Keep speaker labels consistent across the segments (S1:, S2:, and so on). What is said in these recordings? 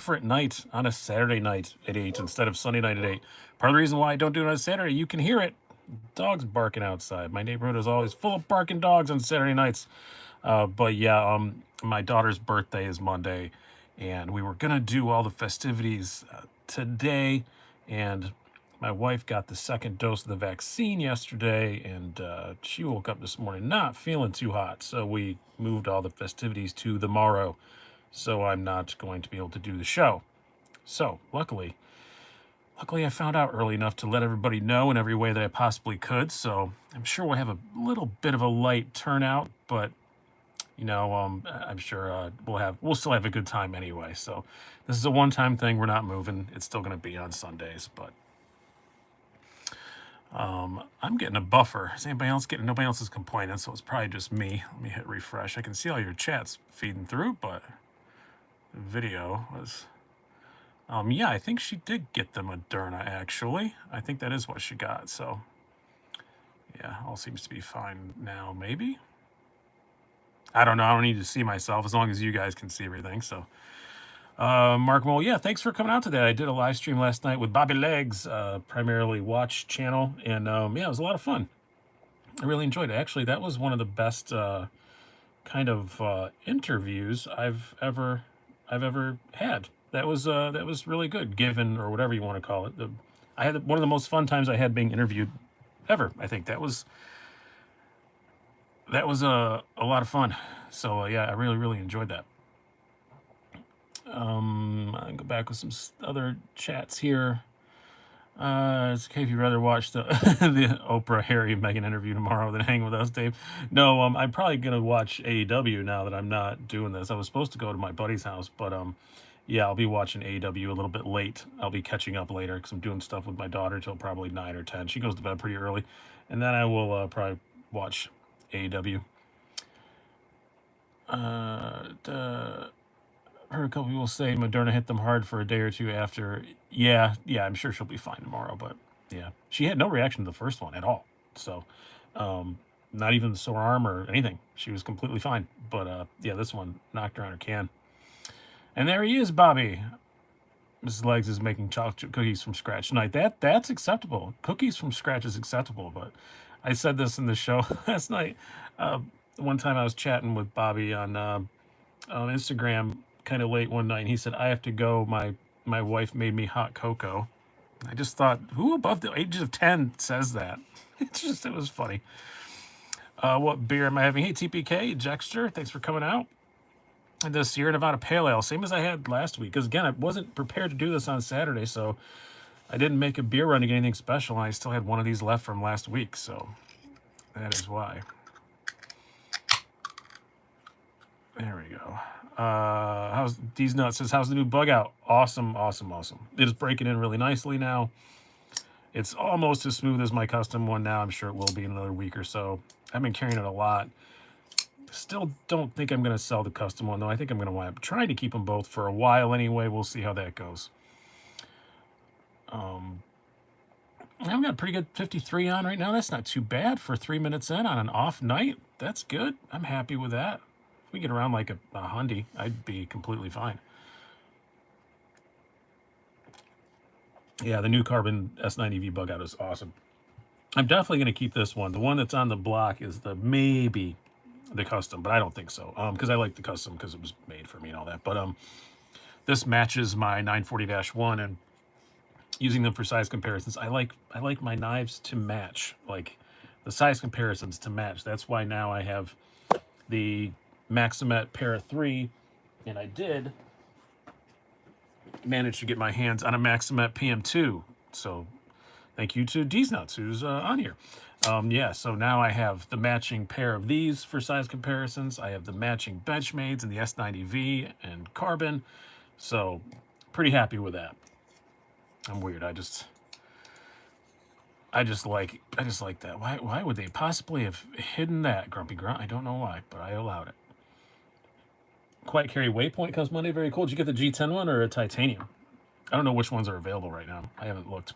S1: different night on a Saturday night at 8 instead of Sunday night at 8. Part of the reason why I don't do it on Saturday, you can hear it. Dogs barking outside. My neighborhood is always full of barking dogs on Saturday nights. But yeah, my daughter's birthday is Monday, and we were gonna do all the festivities today, and my wife got the second dose of the vaccine yesterday, and she woke up this morning not feeling too hot, so we moved all the festivities to the morrow. So I'm not going to be able to do the show. So luckily I found out early enough to let everybody know in every way that I possibly could. So I'm sure we'll have a little bit of a light turnout, but I'm sure we'll still have a good time anyway. So this is a one-time thing. We're not moving. It's still going to be on Sundays, but I'm getting a buffer. Is anybody else getting? Nobody else is complaining, so it's probably just me. Let me hit refresh. I can see all your chats feeding through, but the video was. Yeah, I think she did get the Moderna, actually. I think that is what she got, so yeah, all seems to be fine now, maybe? I don't know. I don't need to see myself as long as you guys can see everything, so. Mark Mole, yeah, thanks for coming out today. I did a live stream last night with Bobby Legs, primarily Watch channel, and yeah, it was a lot of fun. I really enjoyed it. Actually, that was one of the best kind of interviews I've ever had. That was really good, given, or whatever you want to call it. I had one of the most fun times I had being interviewed ever. I think that was a lot of fun. So yeah, I really enjoyed that. I go back with some other chats here. It's okay if you'd rather watch the the Oprah, Harry, and Meghan interview tomorrow than hang with us, Dave. No, I'm probably gonna watch AEW now that I'm not doing this. I was supposed to go to my buddy's house, but yeah, I'll be watching AEW a little bit late. I'll be catching up later because I'm doing stuff with my daughter till probably 9 or 10. She goes to bed pretty early, and then I will probably watch AEW. Heard a couple people say Moderna hit them hard for a day or two after. Yeah, I'm sure she'll be fine tomorrow, but yeah, she had no reaction to the first one at all. So, not even the sore arm or anything. She was completely fine. But yeah, this one knocked her on her can. And there he is, Bobby. Mrs. Legs is making chocolate chip cookies from scratch tonight. That's acceptable. Cookies from scratch is acceptable. But I said this in the show last night. One time I was chatting with Bobby on Instagram kind of late one night, and he said, I have to go. My wife made me hot cocoa. I just thought, who above the ages of 10 says that? It was funny. What beer am I having? Hey, TPK, Jexter, thanks for coming out. And this Sierra Nevada Pale Ale, same as I had last week. Because again, I wasn't prepared to do this on Saturday, so I didn't make a beer run to get anything special, and I still had one of these left from last week, so that is why. There we go. How's D's Nuts says, how's the new bug out? Awesome. It is breaking in really nicely now. It's almost as smooth as my custom one now. I'm sure it will be in another week or so. I've been carrying it a lot. Still don't think I'm going to sell the custom one, though. I think I'm going to wind up trying to keep them both for a while anyway. We'll see how that goes. I've got a pretty good 53 on right now. That's not too bad for 3 minutes in on an off night. That's good. I'm happy with that. If we get around like a Hyundai, I'd be completely fine. Yeah, the new Carbon S90V bug out is awesome. I'm definitely going to keep this one. The one that's on the block is maybe the custom, but I don't think so. Because I like the custom because it was made for me and all that. But this matches my 940-1, and using them for size comparisons, I like my knives to match, like the size comparisons to match. That's why now I have the Maximet Para 3, and I did manage to get my hands on a Maximet PM2. So thank you to D's Nuts, who's on here. Yeah, so now I have the matching pair of these for size comparisons. I have the matching Benchmades and the S90V and Carbon. So pretty happy with that. I'm weird. I just like that. Why would they possibly have hidden that, Grumpy Grunt? I don't know why, but I allowed it. Quiet Carry Waypoint comes Monday. Very cool. Did you get the G10 one or a titanium? I don't know which ones are available right now. I haven't looked.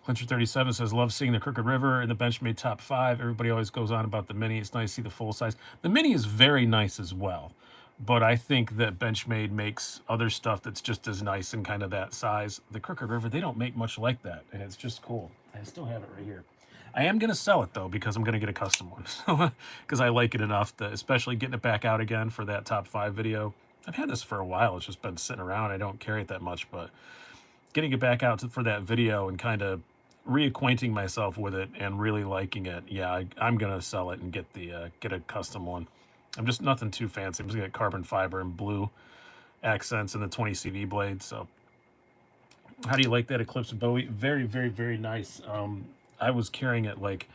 S1: Clincher 37 says, love seeing the Crooked River in the Benchmade top 5. Everybody always goes on about the Mini. It's nice to see the full size. The Mini is very nice as well. but I think that Benchmade makes other stuff that's just as nice and kind of that size. The Crooked River, they don't make much like that, and it's just cool. I still have it right here. I am going to sell it, though, because I'm going to get a custom one. Because I like it enough, that, especially getting it back out again for that top 5 video. I've had this for a while. It's just been sitting around. I don't carry it that much, but getting it back out for that video and kind of reacquainting myself with it and really liking it, yeah, I'm going to sell it and get a custom one. I'm just nothing too fancy. I'm just going to get carbon fiber and blue accents and the 20 CV blade. So how do you like that Eclipse Bowie? Very, very, very nice. I was carrying it like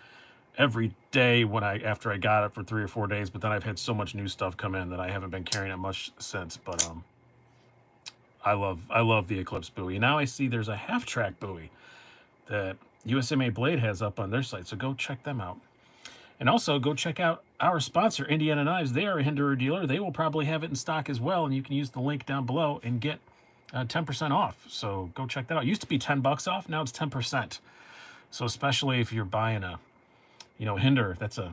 S1: every day after I got it for 3 or 4 days, but then I've had so much new stuff come in that I haven't been carrying it much since. But I love the Eclipse Bowie. Now I see there's a half-track Bowie that USMA Blade has up on their site, so go check them out. And also go check out our sponsor, Indiana Knives. They are a Hinderer dealer. They will probably have it in stock as well, and you can use the link down below and get 10% off. So go check that out. It used to be 10 bucks off. Now it's 10%. So especially if you're buying a, Hinderer, that's a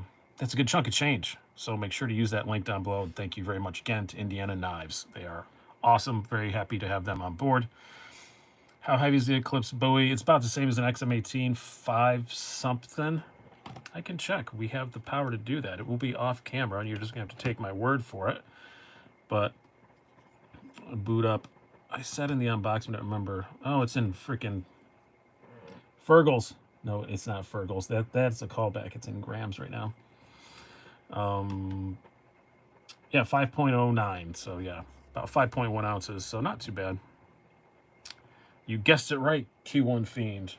S1: good chunk of change. So make sure to use that link down below. And thank you very much again to Indiana Knives. They are awesome. Very happy to have them on board. How heavy is the Eclipse Bowie? It's about the same as an XM18, 5 something. I can check. We have the power to do that. It will be off camera, and you're just going to have to take my word for it. But boot up. I said in the unboxing, I don't remember. Oh, it's in freaking Fergal's. No, it's not Fergal's. That's a callback. It's in grams right now. Yeah, 5.09. So yeah, about 5.1 ounces. So not too bad. You guessed it right, Q1 Fiend.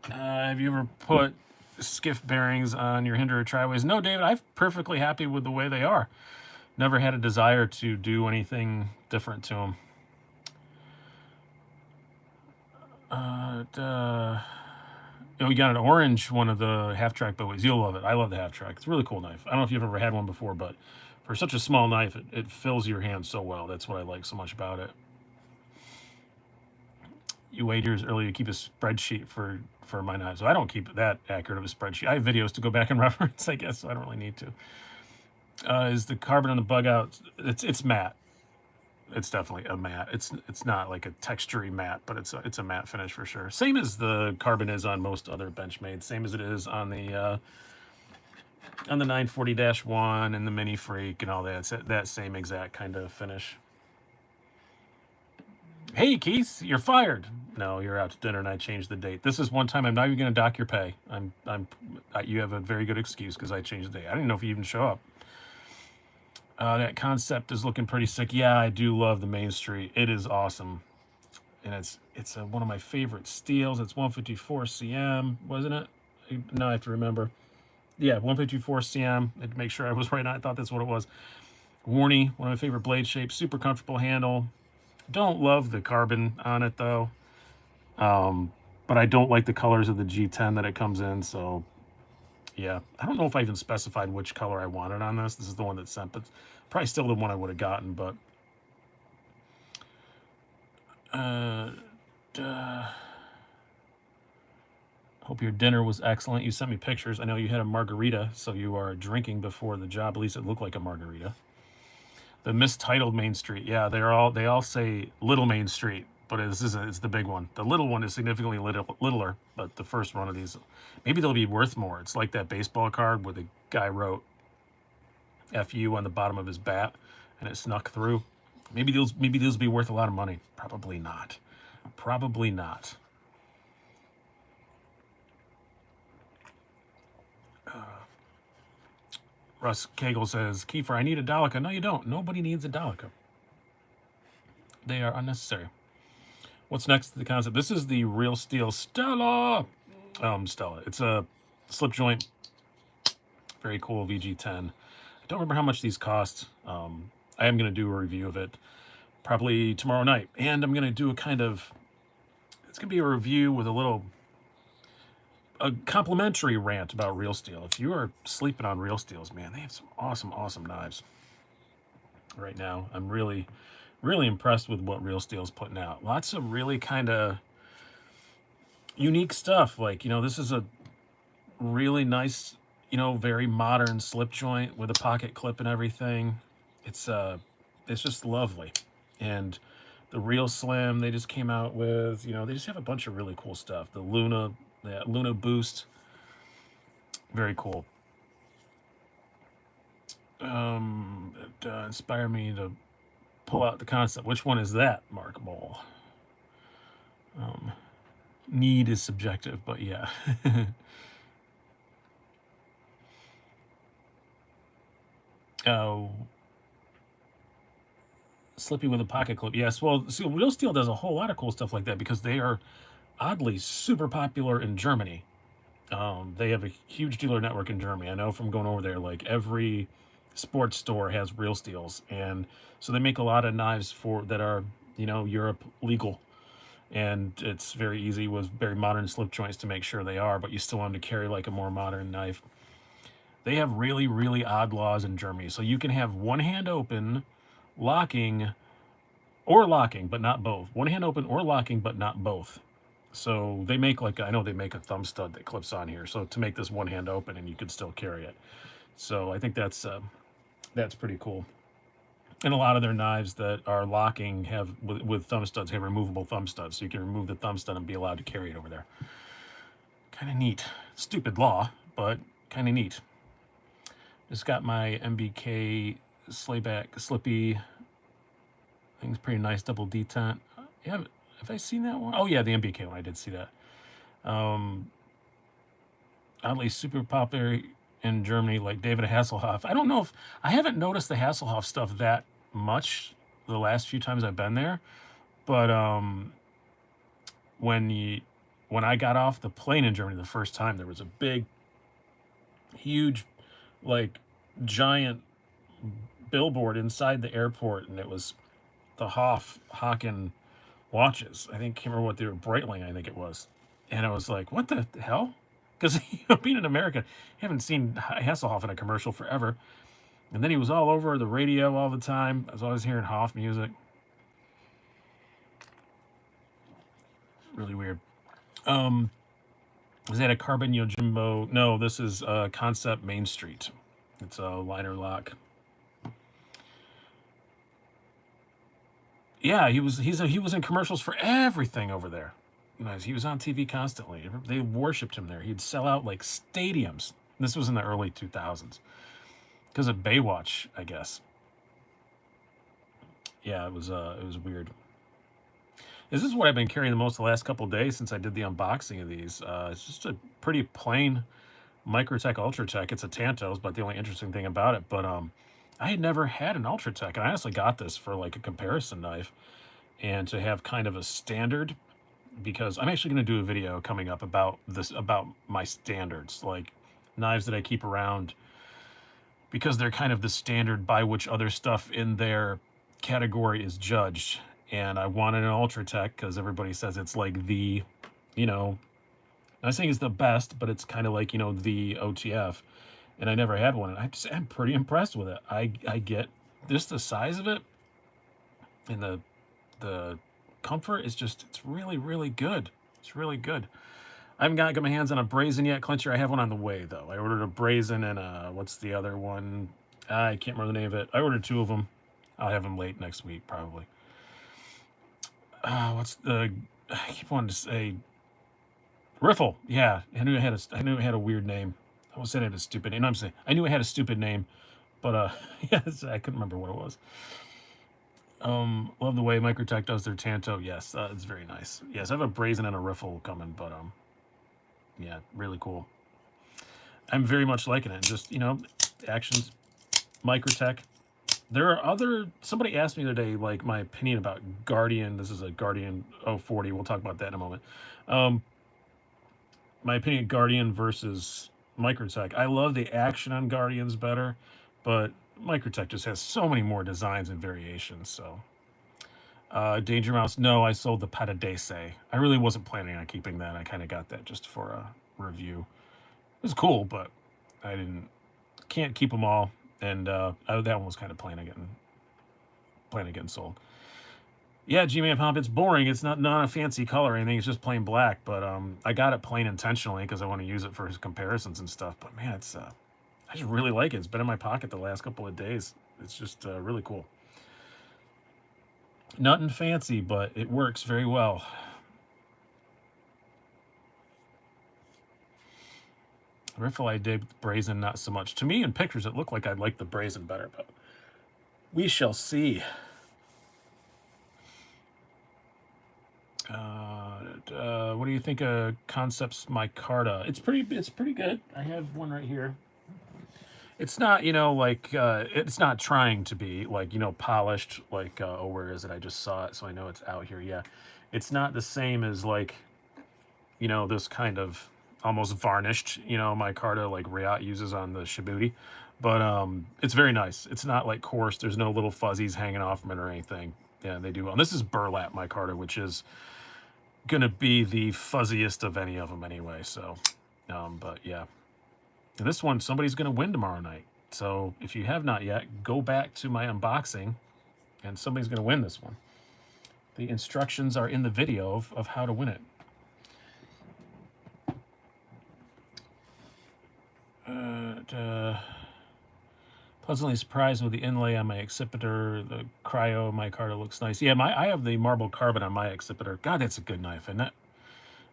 S1: Have you ever put skiff bearings on your Hinderer triways? No, David, I'm perfectly happy with the way they are. Never had a desire to do anything different to them. We got an orange one of the half-track Bowies. You'll love it. I love the half-track. It's a really cool knife. I don't know if you've ever had one before, but for such a small knife, it fills your hand so well. That's what I like so much about it. You wait years earlier to keep a spreadsheet for my knives. So I don't keep that accurate of a spreadsheet. I have videos to go back and reference, I guess, so I don't really need to. Is the carbon on the bug out? It's matte. It's definitely a matte. It's not like a textury matte, but it's a matte finish for sure. Same as the carbon is on most other Benchmade. Same as it is on the 940-1 and the Mini Freak and all that. It's that same exact kind of finish. Hey, Keith, you're fired. No, you're out to dinner and I changed the date. This is one time I'm not even going to dock your pay. You have a very good excuse because I changed the date. I didn't know if you even show up. That concept is looking pretty sick. Yeah, I do love the Main Street. It is awesome. And it's one of my favorite steels. It's 154 CM, wasn't it? Now I have to remember. Yeah, 154 CM. I had to make sure I was right. I thought that's what it was. Warney, one of my favorite blade shapes. Super comfortable handle. Don't love the carbon on it though, but I don't like the colors of the G10 that it comes in. So yeah, I don't know if I even specified which color I wanted on this. This is the one that's sent, but probably still the one I would have gotten. But hope your dinner was excellent. You sent me pictures. I know you had a margarita, so you are drinking before the job. At least it looked like a margarita. The mistitled Main Street. Yeah, they all say Little Main Street, but it's the big one. The little one is significantly littler, but the first one of these, maybe they'll be worth more. It's like that baseball card where the guy wrote FU on the bottom of his bat and it snuck through. Maybe those will be worth a lot of money. Probably not. Probably not. Russ Cagle says, Kiefer, I need a Dolica. No, you don't. Nobody needs a Dolica. They are unnecessary. What's next to the concept? This is the Real Steel Stella. Stella. It's a slip joint. Very cool VG10. I don't remember how much these cost. I am going to do a review of it probably tomorrow night. And I'm going to do it's going to be a review with a complimentary rant about Real Steel. If you are sleeping on Real Steels, man, they have some awesome, awesome knives right now. I'm really, really impressed with what Real Steel's putting out. Lots of really kind of unique stuff. Like, this is a really nice, very modern slip joint with a pocket clip and everything. It's it's just lovely. And the Real Slim they just came out with, they just have a bunch of really cool stuff. The Luna Boost, very cool. It inspired me to pull out the concept. Which one is that, Mark Mole? Need is subjective, but yeah. Oh, Slippy with a pocket clip. Yes, well, see, Real Steel does a whole lot of cool stuff like that because they are oddly super popular in Germany. They have a huge dealer network in Germany. I know from going over there, like every sports store has Real Steels, and so they make a lot of knives that are Europe legal, and it's very easy with very modern slip joints to make sure they are, but you still want to carry like a more modern knife. They have really, really odd laws in Germany, so you can have one hand open, locking, but not both. One hand open or locking, but not both. So they make I know they make a thumb stud that clips on here. So to make this one hand open and you can still carry it. So I think that's pretty cool. And a lot of their knives that are locking have with thumb studs have removable thumb studs, so you can remove the thumb stud and be allowed to carry it over there. Kind of neat. Stupid law, but kind of neat. Just got my MBK Slippy. I think it's pretty nice double detent. Yeah, have I seen that one? Oh yeah, the MBK one. I did see that. Oddly super popular in Germany, like David Hasselhoff. I don't know if I haven't noticed the Hasselhoff stuff that much the last few times I've been there, but when I got off the plane in Germany the first time, there was a big, huge, like giant billboard inside the airport, and it was the Haken watches. I can't remember what they were, Breitling, I think it was. And I was like, what the hell? Because being in America, you haven't seen Hasselhoff in a commercial forever. And then he was all over the radio all the time. I was always hearing Hoff music. Really weird. Is that a Carbon Yojimbo? No, this is Concept Main Street. It's a liner lock. Yeah, he was in commercials for everything over there. He was on TV constantly. They worshipped him there. He'd sell out like stadiums. This was in the early 2000s because of Baywatch, I guess. Yeah, it was weird. This is what I've been carrying the most the last couple of days since I did the unboxing of these. It's just a pretty plain Microtech Ultratech. It's a Tantos, but the only interesting thing about it, but I had never had an Ultratech, and I honestly got this for like a comparison knife, and to have kind of a standard, because I'm actually going to do a video coming up about my standards, like knives that I keep around, because they're kind of the standard by which other stuff in their category is judged. And I wanted an Ultratech because everybody says it's like the, I'm not saying it's the best, but it's kind of like, the OTF. And I never had one, and I'm pretty impressed with it. I get just the size of it, and the comfort is just, it's really, really good. It's really good. I haven't got my hands on a Brazen yet, Clincher. I have one on the way, though. I ordered a Brazen and what's the other one? I can't remember the name of it. I ordered 2 of them. I'll have them late next week, probably. I keep wanting to say Riffle. Yeah, I knew it had a weird name. I almost said it had a stupid name. I'm saying I knew it had a stupid name, but yes, I couldn't remember what it was. Love the way Microtech does their Tanto. Yes, it's very nice. Yes, I have a Brazen and a Riffle coming, but yeah, really cool. I'm very much liking it. Just actions, Microtech. There are somebody asked me the other day, like, my opinion about Guardian. This is a Guardian 040. We'll talk about that in a moment. My opinion, Guardian versus Microtech. I love the action on Guardians better, but Microtech just has so many more designs and variations. So, Danger Mouse. No, I sold the Patadese. I really wasn't planning on keeping that. I kind of got that just for a review. It was cool, but I can't keep them all. And that one was kind of plain again sold. Yeah, G-Man Pump, it's boring. It's not a fancy color or anything. It's just plain black. But I got it plain intentionally because I want to use it for his comparisons and stuff. But man, I just really like it. It's been in my pocket the last couple of days. It's just really cool. Nothing fancy, but it works very well. Riffle I dig, brazen not so much. To me, in pictures, it looked like I'd like the brazen better, but we shall see. What do you think of Concepts Micarta? It's pretty good. I have one right here. It's not, like, it's not trying to be, like, polished, like, oh, where is it? I just saw it, so I know it's out here. Yeah. It's not the same as, like, this kind of almost varnished, micarta like Riot uses on the Shibuti. But it's very nice. It's not like coarse. There's no little fuzzies hanging off from it or anything. Yeah, they do. And this is burlap micarta, which is gonna be the fuzziest of any of them anyway. So, but yeah. And this one, somebody's gonna win tomorrow night. So if you have not yet, go back to my unboxing, and somebody's gonna win this one. The instructions are in the video of how to win it. Pleasantly surprised with the inlay on my Accipiter. The cryo micarta looks nice. Yeah, I have the marble carbon on my Accipiter. God, that's a good knife, isn't it?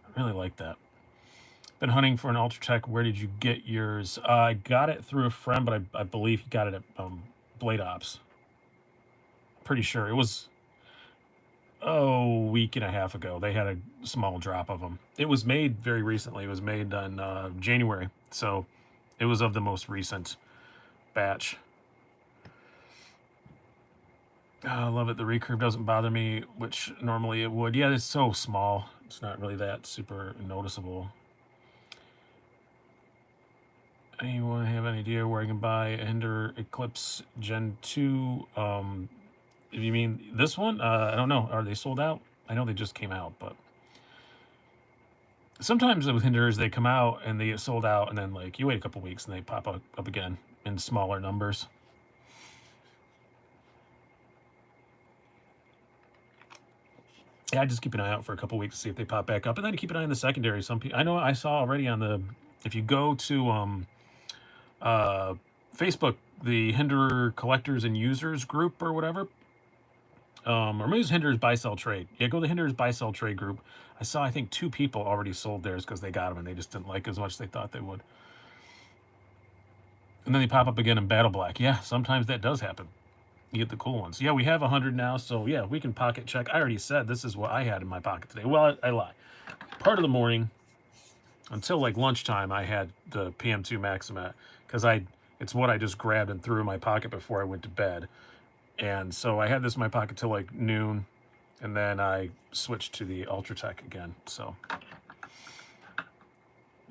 S1: I really like that. Been hunting for an Ultratech. Where did you get yours? I got it through a friend, but I believe he got it at Blade Ops. Pretty sure it was a week and a half ago. They had a small drop of them. It was made very recently. It was made in January, so it was of the most recent batch. I love it. The recurve doesn't bother me, which normally it would. Yeah, it's so small. It's not really that super noticeable. Anyone have any idea where I can buy a Hinder Eclipse Gen 2? If you mean this one, I don't know. Are they sold out? I know they just came out, but sometimes with Hinders, they come out and they get sold out, and then like you wait a couple weeks and they pop up again in smaller numbers. Yeah, I just keep an eye out for a couple weeks to see if they pop back up, and then keep an eye on the secondary. Some people I know I saw already on the, if you go to Facebook, the Hinder collectors and users group or whatever, or maybe it's Hinder's buy sell trade. Yeah, go to the Hinder's buy sell trade group. I saw, I think 2 people already sold theirs because they got them and they just didn't like as much as they thought they would. And then they pop up again in Battle Black. Yeah, sometimes that does happen. You get the cool ones. Yeah, we have 100 now, so yeah, we can pocket check. I already said this is what I had in my pocket today. Well, I lie. Part of the morning, until like lunchtime, I had the PM2 Maximat because it's what I just grabbed and threw in my pocket before I went to bed. And so I had this in my pocket till like noon, and then I switched to the Ultratech again. So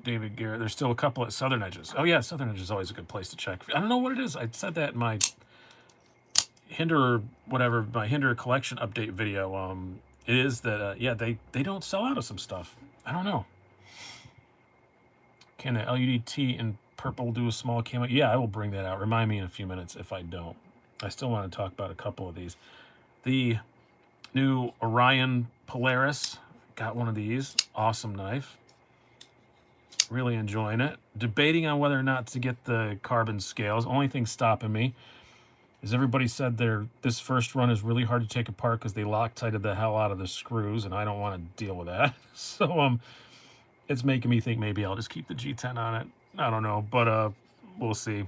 S1: David Garrett, there's still a couple at Southern Edges. Oh yeah, Southern Edges is always a good place to check. I don't know what it is. I said that in my Hinder, whatever, my Hinder collection update video. It is that, yeah, they don't sell out of some stuff. I don't know. Can the LUDT in purple do a small camo? Yeah, I will bring that out. Remind me in a few minutes if I don't. I still want to talk about a couple of these. The new Orion Polaris, got one of these. Awesome knife. Really enjoying it. Debating on whether or not to get the carbon scales. Only thing stopping me is everybody said this first run is really hard to take apart because they Loctited the hell out of the screws, and I don't want to deal with that. So it's making me think maybe I'll just keep the G10 on it. I don't know, but we'll see.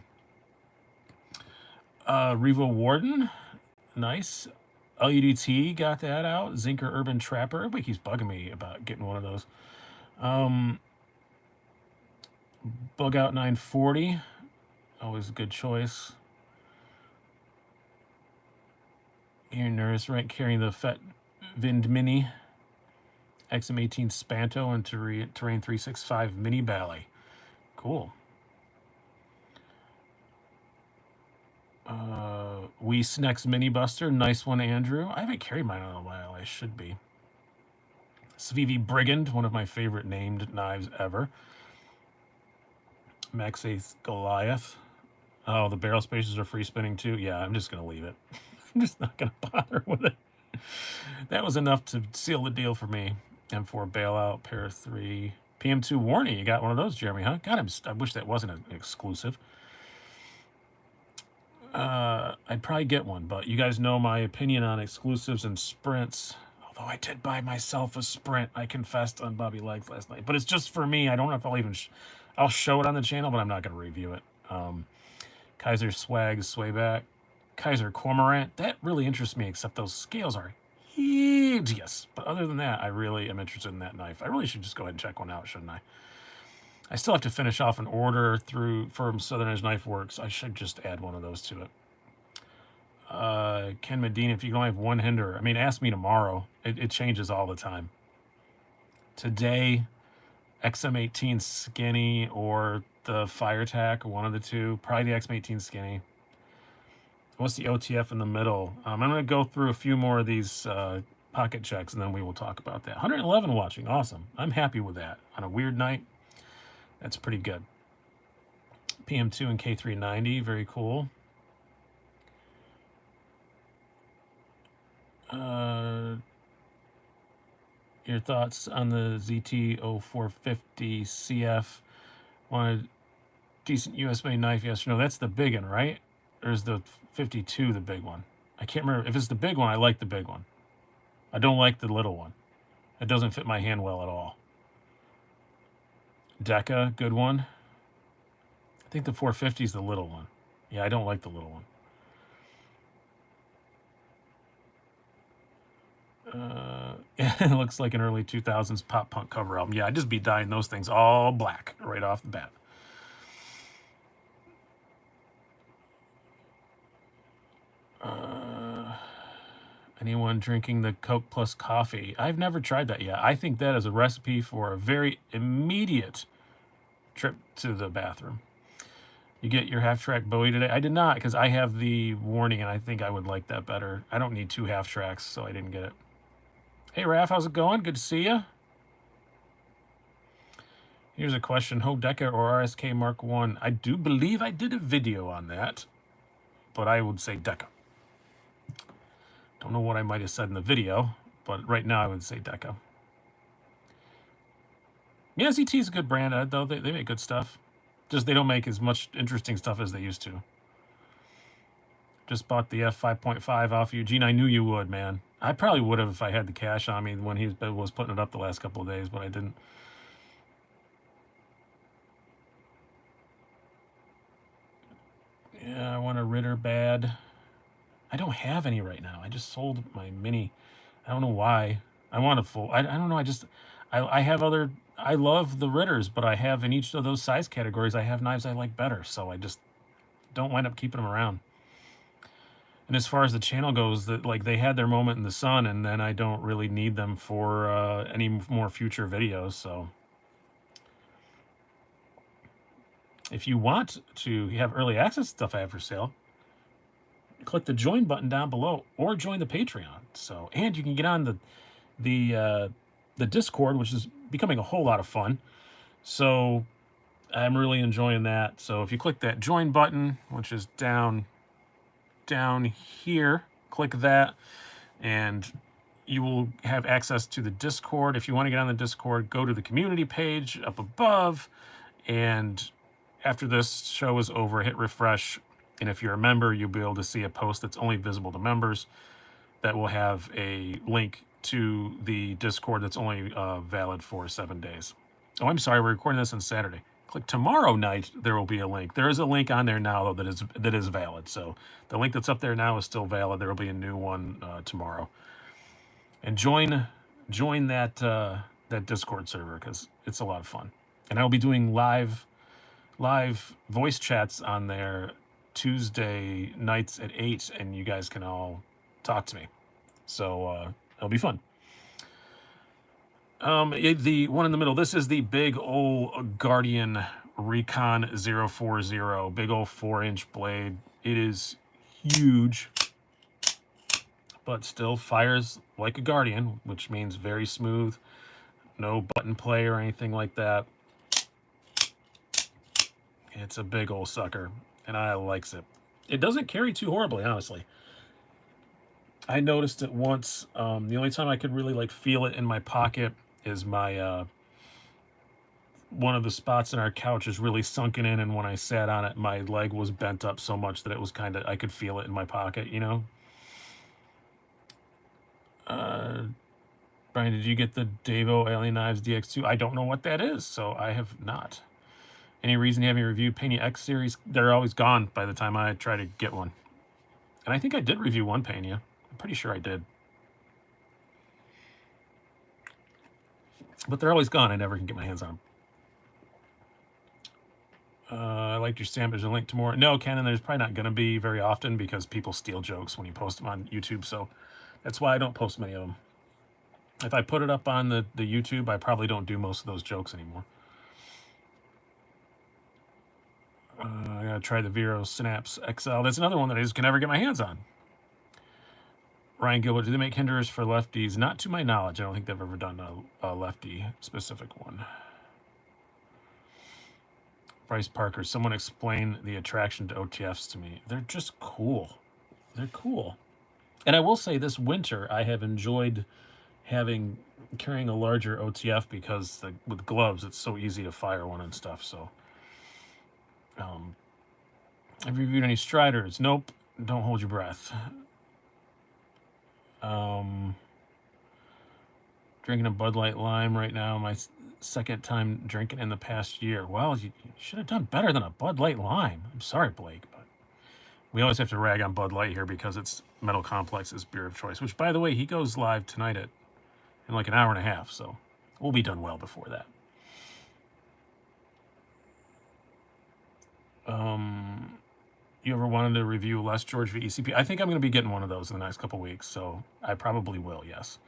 S1: Revo Warden, nice. LUDT got that out. Zinker Urban Trapper. Everybody keeps bugging me about getting one of those. Bug Out 940, always a good choice. You're nervous, right? Carrying the Fet Vind Mini, XM18 Spanto, and Terrain 365 Mini Bally. Cool. Snex Mini Buster, nice one, Andrew. I haven't carried mine in a while. I should be. Svivi Brigand, one of my favorite named knives ever. Max 8th Goliath. Oh, the barrel spacers are free spinning too. Yeah, I'm just gonna leave it. I'm just not gonna bother with it. That was enough to seal the deal for me. M4 Bailout, Pair 3. PM2 Warning, you got one of those, Jeremy, huh? God, I wish that wasn't an exclusive. I'd probably get one, but you guys know my opinion on exclusives and sprints. Although I did buy myself a sprint, I confessed on Bobby Legs last night. But it's just for me. I don't know if I'll even... I'll show it on the channel, but I'm not going to review it. Kaiser Swag Swayback. Kaiser Cormorant. That really interests me, except those scales are huge. Yes. But other than that, I really am interested in that knife. I really should just go ahead and check one out, shouldn't I? I still have to finish off an order from Southern Edge Knife Works. I should just add one of those to it. Ken Medina, if you can only have one hinder, I mean, ask me tomorrow. It changes all the time. Today, XM18 Skinny or the FireTac, one of the two. Probably the XM18 Skinny. What's the OTF in the middle? I'm going to go through a few more of these pocket checks, and then we will talk about that. 111 watching. Awesome. I'm happy with that. On a weird night, that's pretty good. PM2 and K390. Very cool. Your thoughts on the ZT0450 CF? Want a decent US made knife? Yes or no? That's the big one, right? Or is the 52 the big one? I can't remember. If it's the big one, I like the big one. I don't like the little one. It doesn't fit my hand well at all. Deca, good one. I think the 450 is the little one. Yeah, I don't like the little one. It looks like an early 2000s pop punk cover album. Yeah, I'd just be dyeing those things all black right off the bat. Anyone drinking the Coke plus coffee? I've never tried that yet. I think that is a recipe for a very immediate trip to the bathroom. You get your half-track Bowie today? I did not, because I have the warning, and I think I would like that better. I don't need 2 half-tracks, so I didn't get it. Hey, Raph, how's it going? Good to see you. Here's a question. Hodeca or RSK Mark 1? I do believe I did a video on that, but I would say Deca. Don't know what I might have said in the video, but right now I would say Deca. Yeah, ZT is a good brand, though. They make good stuff. Just they don't make as much interesting stuff as they used to. Just bought the F5.5 off Eugene. I knew you would, man. I probably would have if I had the cash on me when he was putting it up the last couple of days, but I didn't. Yeah, I want a Ritter bad. I don't have any right now. I just sold my mini. I don't know why. I want a full. I don't know. I have other. I love the Ritters, but I have in each of those size categories, I have knives I like better. So I just don't wind up keeping them around. And as far as the channel goes, that like they had their moment in the sun, and then I don't really need them for any more future videos. So if you want to have early access stuff I have for sale, click the join button down below or join the Patreon. So, and you can get on the Discord, which is becoming a whole lot of fun. So I'm really enjoying that. So if you click that join button, which is down here, click that and you will have access to the Discord. If you want to get on the Discord, go to the community page up above, and after this show is over, hit refresh. And if you're a member, you'll be able to see a post that's only visible to members that will have a link to the Discord that's only valid for 7 days. Oh, I'm sorry, we're recording this on Saturday. Click tomorrow night, there will be a link. There is a link on there now, though, that is valid. So the link that's up there now is still valid. There will be a new one tomorrow. And join that Discord server, because it's a lot of fun. And I'll be doing live voice chats on there Tuesday nights at 8, and you guys can all talk to me. So it'll be fun. The one in the middle, this is the big old Guardian Recon 040, big old 4-inch blade. It is huge, but still fires like a Guardian, which means very smooth, no button play or anything like that. It's a big old sucker, and I likes it. It doesn't carry too horribly, honestly. I noticed it once. The only time I could really like feel it in my pocket is my one of the spots in our couch is really sunken in, and when I sat on it, my leg was bent up so much that it was kind of, I could feel it in my pocket, you know? Brian, did you get the Davo Alien Knives DX2? I don't know what that is, so I have not. Any reason you haven't reviewed Pena X series? They're always gone by the time I try to get one. And I think I did review one Pena. I'm pretty sure I did. But they're always gone. I never can get my hands on them. I liked your stamp. There's a link to more. No, Ken, there's probably not going to be very often because people steal jokes when you post them on YouTube. So that's why I don't post many of them. If I put it up on the YouTube, I probably don't do most of those jokes anymore. I got to try the Vero Synapse XL. That's another one that I just can never get my hands on. Ryan Gilbert, do they make hinders for lefties? Not to my knowledge. I don't think they've ever done a lefty-specific one. Bryce Parker, someone explain the attraction to OTFs to me. They're just cool. They're cool. And I will say this winter, I have enjoyed carrying a larger OTF because with gloves, it's so easy to fire one and stuff. So, have you reviewed any Striders? Nope. Don't hold your breath. Drinking a Bud Light Lime right now. My second time drinking in the past year. Well, you should have done better than a Bud Light Lime. I'm sorry, Blake, but we always have to rag on Bud Light here because it's Metal Complex's beer of choice, which, by the way, he goes live tonight in like an hour and a half, so we'll be done well before that. You ever wanted to review Les George v ECP? I think I'm going to be getting one of those in the next couple weeks, so I probably will, yes.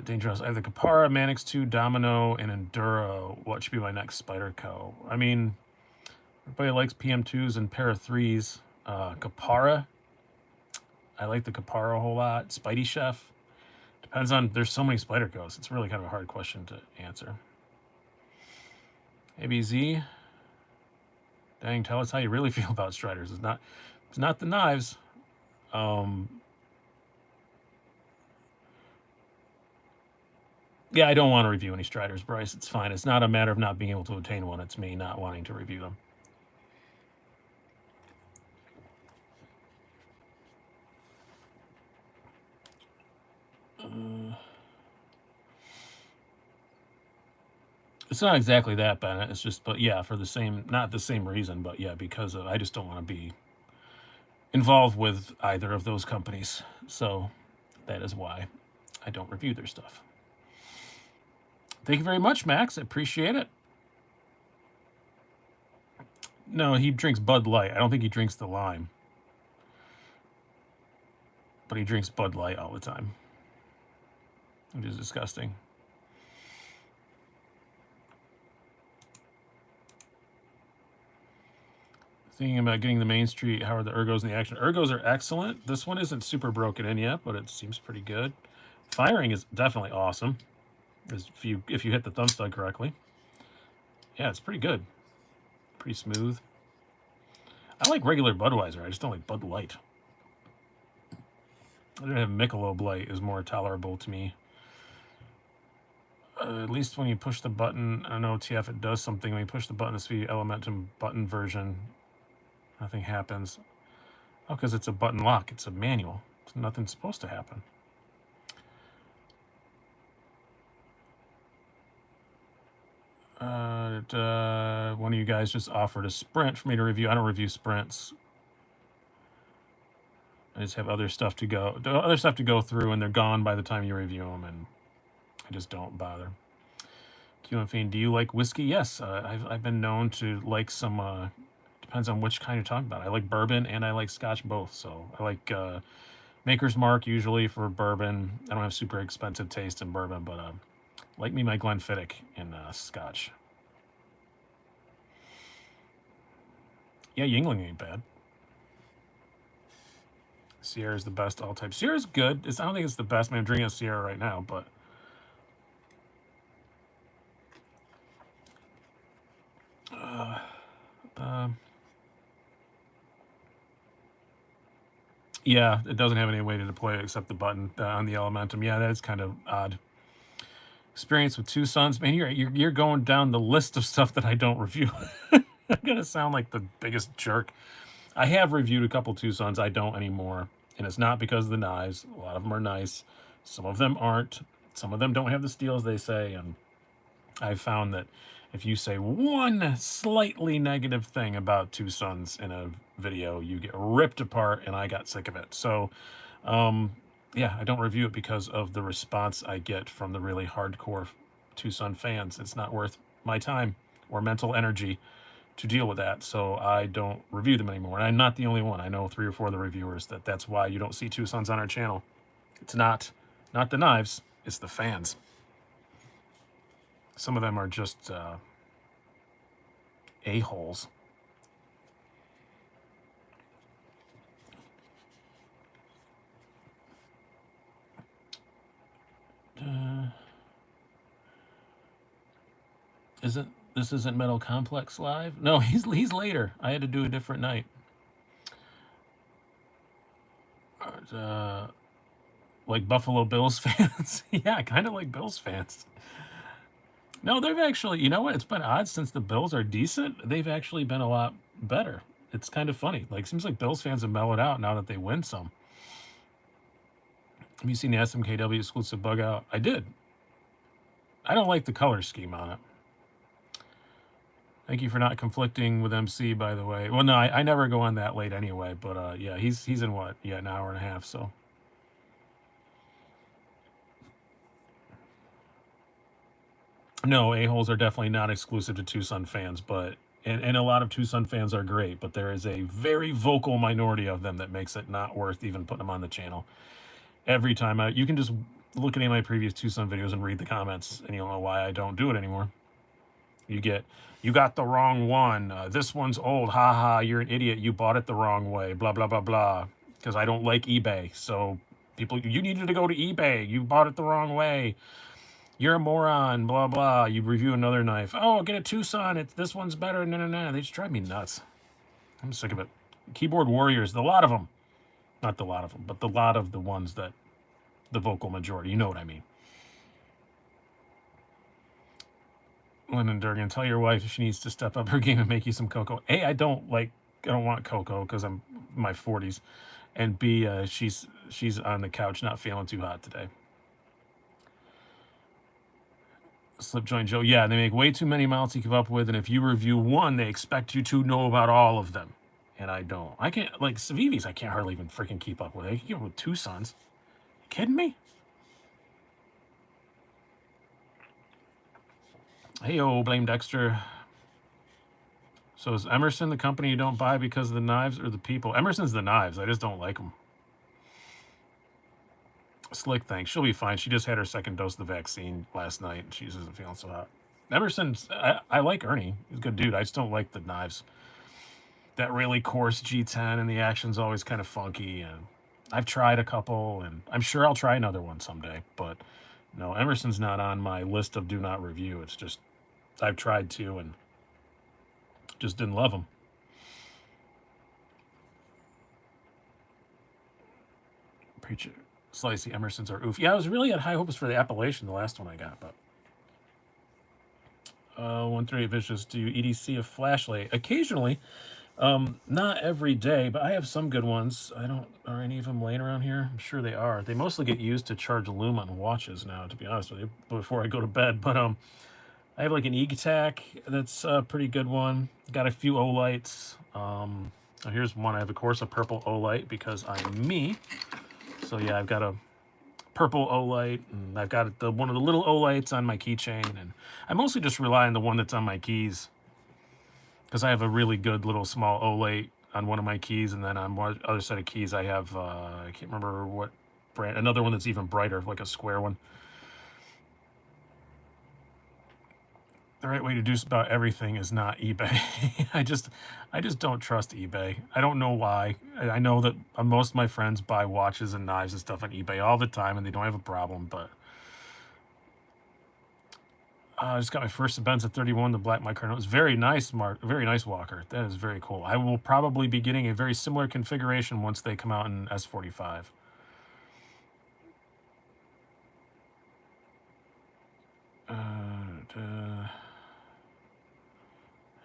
S1: Dangerous. I have the Capara, Manix 2, Domino, and Enduro. What should be my next Spyderco? I mean, everybody likes PM2s and Para 3s. Capara, I like the Capara a whole lot. Spidey Chef. Depends on, there's so many Spydercos. It's really kind of a hard question to answer. ABZ. Dang, tell us how you really feel about Striders. It's not the knives. Yeah, I don't want to review any Striders, Bryce. It's fine. It's not a matter of not being able to obtain one. It's me not wanting to review them. It's not exactly that, Bennett. It's just, but yeah, for the same, not the same reason, but yeah, because I just don't want to be involved with either of those companies. So that is why I don't review their stuff. Thank you very much, Max. I appreciate it. No, he drinks Bud Light. I don't think he drinks the lime. But he drinks Bud Light all the time, which is disgusting. Thinking about getting the Main Street. How are the ergos in the action? Ergos are excellent. This one isn't super broken in yet, but it seems pretty good. Firing is definitely awesome. If you hit the thumb stud correctly. Yeah, it's pretty good. Pretty smooth. I like regular Budweiser. I just don't like Bud Light. I don't have Michelob Light is more tolerable to me. At least when you push the button on OTF, it does something. When you push the button, this the Elementum button version, nothing happens. Oh, because it's a button lock. It's a manual. So nothing's supposed to happen. One of you guys just offered a Sprint for me to review. I don't review Sprints. I just have other stuff to go through, and they're gone by the time you review them, and I just don't bother. QM Fiend, do you like whiskey? Yes, I've been known to like some. Depends on which kind you're talking about. I like bourbon and I like Scotch both. So I like Maker's Mark usually for bourbon. I don't have super expensive taste in bourbon, but like me my Glenfiddich in Scotch. Yeah, Yingling ain't bad. Sierra's the best all type. Sierra's good. I don't think it's the best. I mean, I'm drinking a Sierra right now, but yeah, it doesn't have any way to deploy it except the button on the Elementum. Yeah, that is kind of odd. Experience with two sons, man. You're going down the list of stuff that I don't review. I'm gonna sound like the biggest jerk. I have reviewed a couple two sons. I don't anymore, and it's not because of the knives. A lot of them are nice. Some of them aren't. Some of them don't have the steels they say, and I've found that if you say one slightly negative thing about two sons in a video, you get ripped apart, and I got sick of it. So, yeah, I don't review it because of the response I get from the really hardcore two son fans. It's not worth my time or mental energy to deal with that, so I don't review them anymore. And I'm not the only one. I know 3 or 4 of the reviewers that's why you don't see two sons on our channel. It's not the knives, it's the fans. Some of them are just a-holes. This isn't Metal Complex Live? No, he's later. I had to do a different night. Like Buffalo Bills fans? Yeah, kind of like Bills fans. No, they've actually, you know what? It's been odd since the Bills are decent. They've actually been a lot better. It's kind of funny. Like, seems like Bills fans have mellowed out now that they win some. Have you seen the SMKW exclusive bug out? I did. I don't like the color scheme on it. Thank you for not conflicting with MC, by the way. Well, no, I never go on that late anyway. But yeah, he's in what? Yeah, an hour and a half. So. No, a-holes are definitely not exclusive to Tucson fans, but and a lot of Tucson fans are great, but there is a very vocal minority of them that makes it not worth even putting them on the channel. Every time you can just look at any of my previous Tucson videos and read the comments, and you'll know why I don't do it anymore. You got the wrong one. This one's old. Ha ha, you're an idiot. You bought it the wrong way. Blah, blah, blah, blah. Because I don't like eBay. So people, you needed to go to eBay. You bought it the wrong way. You're a moron. Blah, blah. You review another knife. Oh, get a Tucson. This one's better. No, no, no. They just drive me nuts. I'm sick of it. Keyboard warriors, the lot of them. Not the lot of them, but the lot of the ones that the vocal majority. You know what I mean. Lyndon Durgan, tell your wife she needs to step up her game and make you some cocoa. A, I don't want cocoa because I'm in my 40s, and B, she's on the couch not feeling too hot today. Slip Joint Joe, yeah, they make way too many mounts to keep up with, and if you review one, they expect you to know about all of them, and I don't. I can't, like Civivis, I can't hardly even freaking keep up with. I can keep up with Tucson's. You kidding me? Hey-o, Blame Dexter. So is Emerson the company you don't buy because of the knives or the people? Emerson's the knives. I just don't like them. Slick, thanks. She'll be fine. She just had her second dose of the vaccine last night, and she just isn't feeling so hot. Emerson's, I like Ernie. He's a good dude. I just don't like the knives. That really coarse G10, and the action's always kind of funky. And I've tried a couple, and I'm sure I'll try another one someday. But no, Emerson's not on my list of do not review. It's just I've tried to and just didn't love them. Preacher, Slicey, Emerson's are oof. Yeah, I was really at high hopes for the Appalachian, the last one I got, but 138 Vicious, do you EDC a flashlight? Occasionally, not every day, but I have some good ones. Are any of them laying around here? I'm sure they are. They mostly get used to charge lume on watches now, to be honest with you, before I go to bed. But I have like an Egotech that's a pretty good one. Got a few Olights. Here's one. I have, of course, a purple Olight because I'm me. So yeah, I've got a purple Olight, and I've got one of the little Olights on my keychain, and I mostly just rely on the one that's on my keys because I have a really good little small Olight on one of my keys, and then on one other set of keys I have I can't remember what brand, another one that's even brighter, like a square one. The right way to do about everything is not eBay. I just don't trust eBay. I don't know why. I know that most of my friends buy watches and knives and stuff on eBay all the time, and they don't have a problem. But I just got my first Benz at 31, the black Microtech. It was very nice, Mark. Very nice Walker. That is very cool. I will probably be getting a very similar configuration once they come out in S45.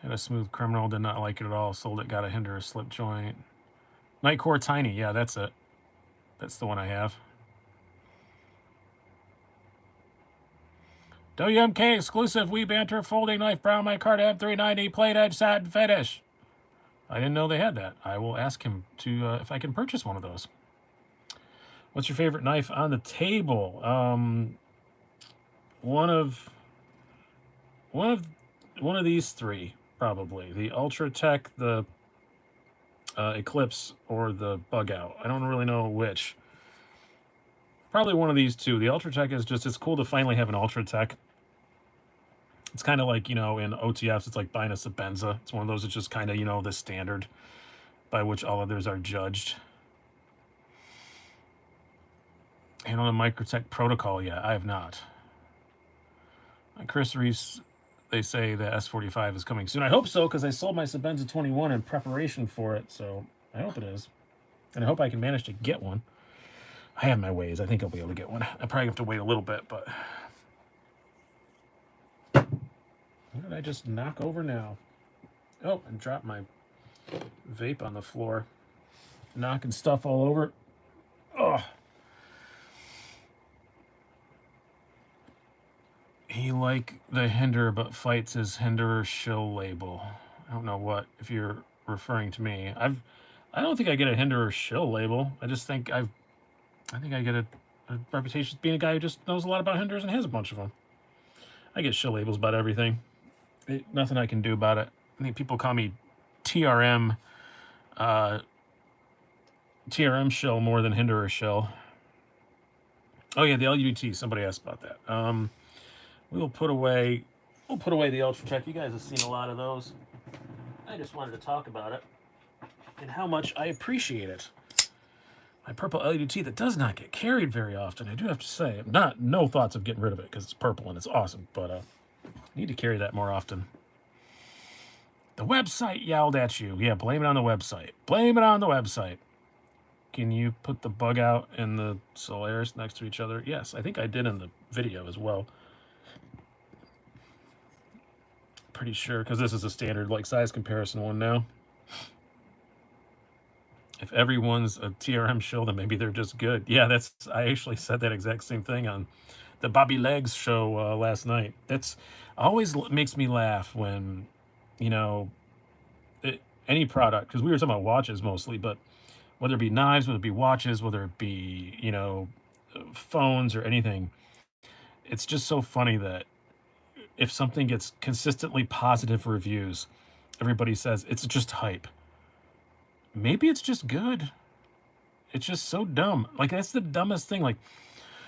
S1: Had a Smooth Criminal, did not like it at all. Sold it, got a Hinder, a slip joint. Nightcore Tiny, yeah, that's it. That's the one I have. WMK exclusive We Banter folding knife, brown micarta M390, plate edge, satin finish. I didn't know they had that. I will ask him to if I can purchase one of those. What's your favorite knife on the table? One of these three, probably. The Ultratech, the Eclipse, or the Bug Out. I don't really know which. Probably one of these two. The Ultratech is just, it's cool to finally have an Ultratech. It's kind of like, in OTFs, it's like buying a Sabenza. It's one of those that's just kind of, the standard by which all others are judged. And on the Microtech protocol, yeah, I have not. Chris Reese, they say the S45 is coming soon. I hope so, because I sold my Sabenza 21 in preparation for it, so I hope it is. And I hope I can manage to get one. I have my ways. I think I'll be able to get one. I probably have to wait a little bit, but... What did I just knock over now? Oh, I dropped my vape on the floor. Knocking stuff all over. Oh. He like the Hinder, but fights his Hinderer shill label. I don't know what, if you're referring to me. I don't think I get a Hinderer shill label. I just think I think I get a reputation as being a guy who just knows a lot about Hinders and has a bunch of them. I get shill labels about everything. Nothing I can do about it. I think people call me TRM shill more than Hinderer shill. Oh yeah, the LUT. Somebody asked about that. We'll put away the Ultratech. You guys have seen a lot of those. I just wanted to talk about it and how much I appreciate it. My purple LUT that does not get carried very often, I do have to say. No thoughts of getting rid of it because it's purple and it's awesome, but I need to carry that more often. The website yelled at you. Yeah, blame it on the website. Blame it on the website. Can you put the Bug Out and the Solaris next to each other? Yes, I think I did in the video as well. Pretty sure, because this is a standard size comparison one now. If everyone's a TRM shill, then maybe they're just good. Yeah, I actually said that exact same thing on the Bobby Legs show last night. That's always makes me laugh when, any product, because we were talking about watches mostly, but whether it be knives, whether it be watches, whether it be, phones or anything, it's just so funny that if something gets consistently positive reviews, everybody says it's just hype. Maybe it's just good. It's just so dumb. That's the dumbest thing.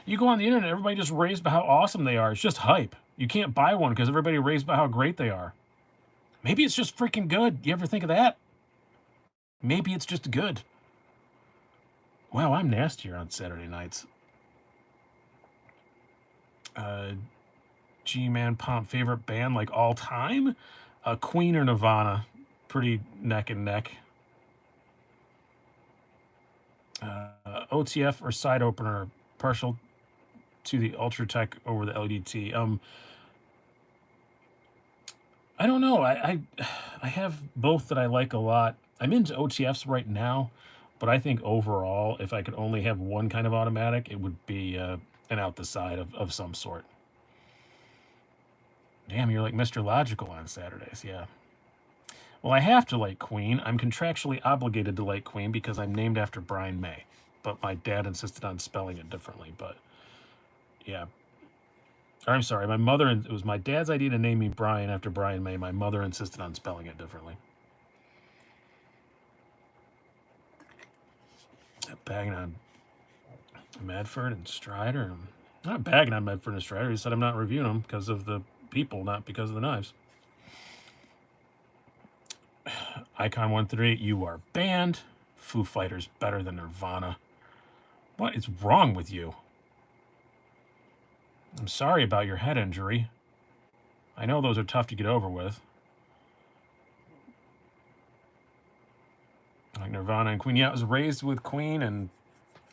S1: You go on the internet, everybody just raves about how awesome they are. It's just hype. You can't buy one because everybody raves about how great they are. Maybe it's just freaking good. You ever think of that? Maybe it's just good. Wow, I'm nastier on Saturday nights. G-Man Pomp, favorite band all time? Queen or Nirvana. Pretty neck and neck. OTF or side opener, partial to the Ultratech over the LDT. I don't know. I have both that I like a lot. I'm into OTFs right now, but I think overall, if I could only have one kind of automatic, it would be an out the side of some sort. Damn, you're like Mr. Logical on Saturdays, yeah. Well, I have to like Queen. I'm contractually obligated to like Queen because I'm named after Brian May. But my dad insisted on spelling it differently, but yeah. I'm sorry, it was my dad's idea to name me Brian after Brian May. My mother insisted on spelling it differently. Bagging on Medford and Strider. I'm not bagging on Medford and Strider. He said I'm not reviewing them because of the people, not because of the knives. Icon 138, you are banned. Foo Fighters better than Nirvana. What is wrong with you? I'm sorry about your head injury. I know those are tough to get over with. Like Nirvana and Queen. Yeah, I was raised with Queen, and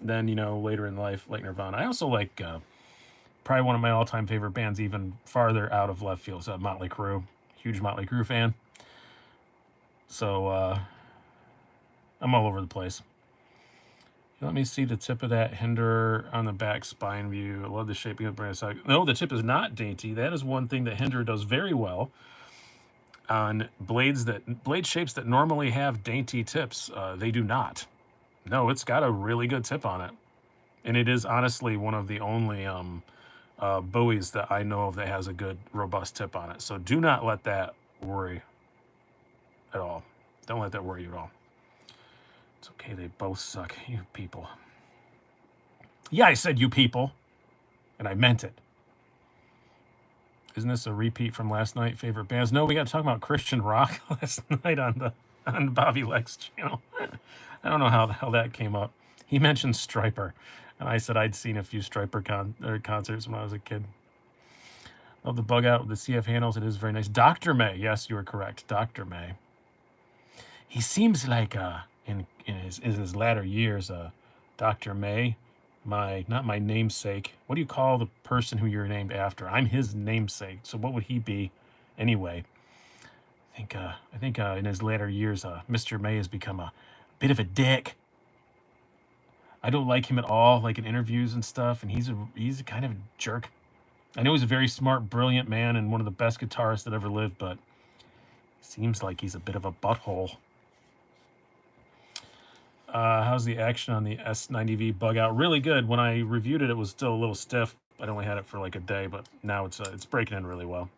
S1: then, later in life, like Nirvana. I also like probably one of my all-time favorite bands, even farther out of left field, so Motley Crue. Huge Motley Crue fan. So I'm all over the place. Let me see the tip of that hinder on the back spine view. I love the shaping of the brand side. No, the tip is not dainty. That is one thing that hinder does very well on blade shapes that normally have dainty tips. They do not. No, it's got a really good tip on it, and it is honestly one of the only buoys that I know of that has a good robust tip on it. So do not let that worry at all. Don't let that worry you at all. It's okay, they both suck, you people. Yeah, I said you people, and I meant it. Isn't this a repeat from last night? Favorite bands? No, we got to talk about Christian rock last night on Bobby Leg's channel. I don't know how the hell that came up. He mentioned Striper, and I said I'd seen a few Striper concerts when I was a kid. Love the bug out with the CF handles. It is very nice. Dr. May. Yes, you were correct. Dr. May. He seems like in his latter years, Dr. May, not my namesake. What do you call the person who you're named after? I'm his namesake. So what would he be anyway? I think in his later years, Mr. May has become a bit of a dick. I don't like him at all, like in interviews and stuff, and he's a kind of a jerk. I know he's a very smart, brilliant man and one of the best guitarists that ever lived, but seems like he's a bit of a butthole. How's the action on the S90V bug out? Really good. When I reviewed it, it was still a little stiff. I'd only had it for like a day, but now it's breaking in really well.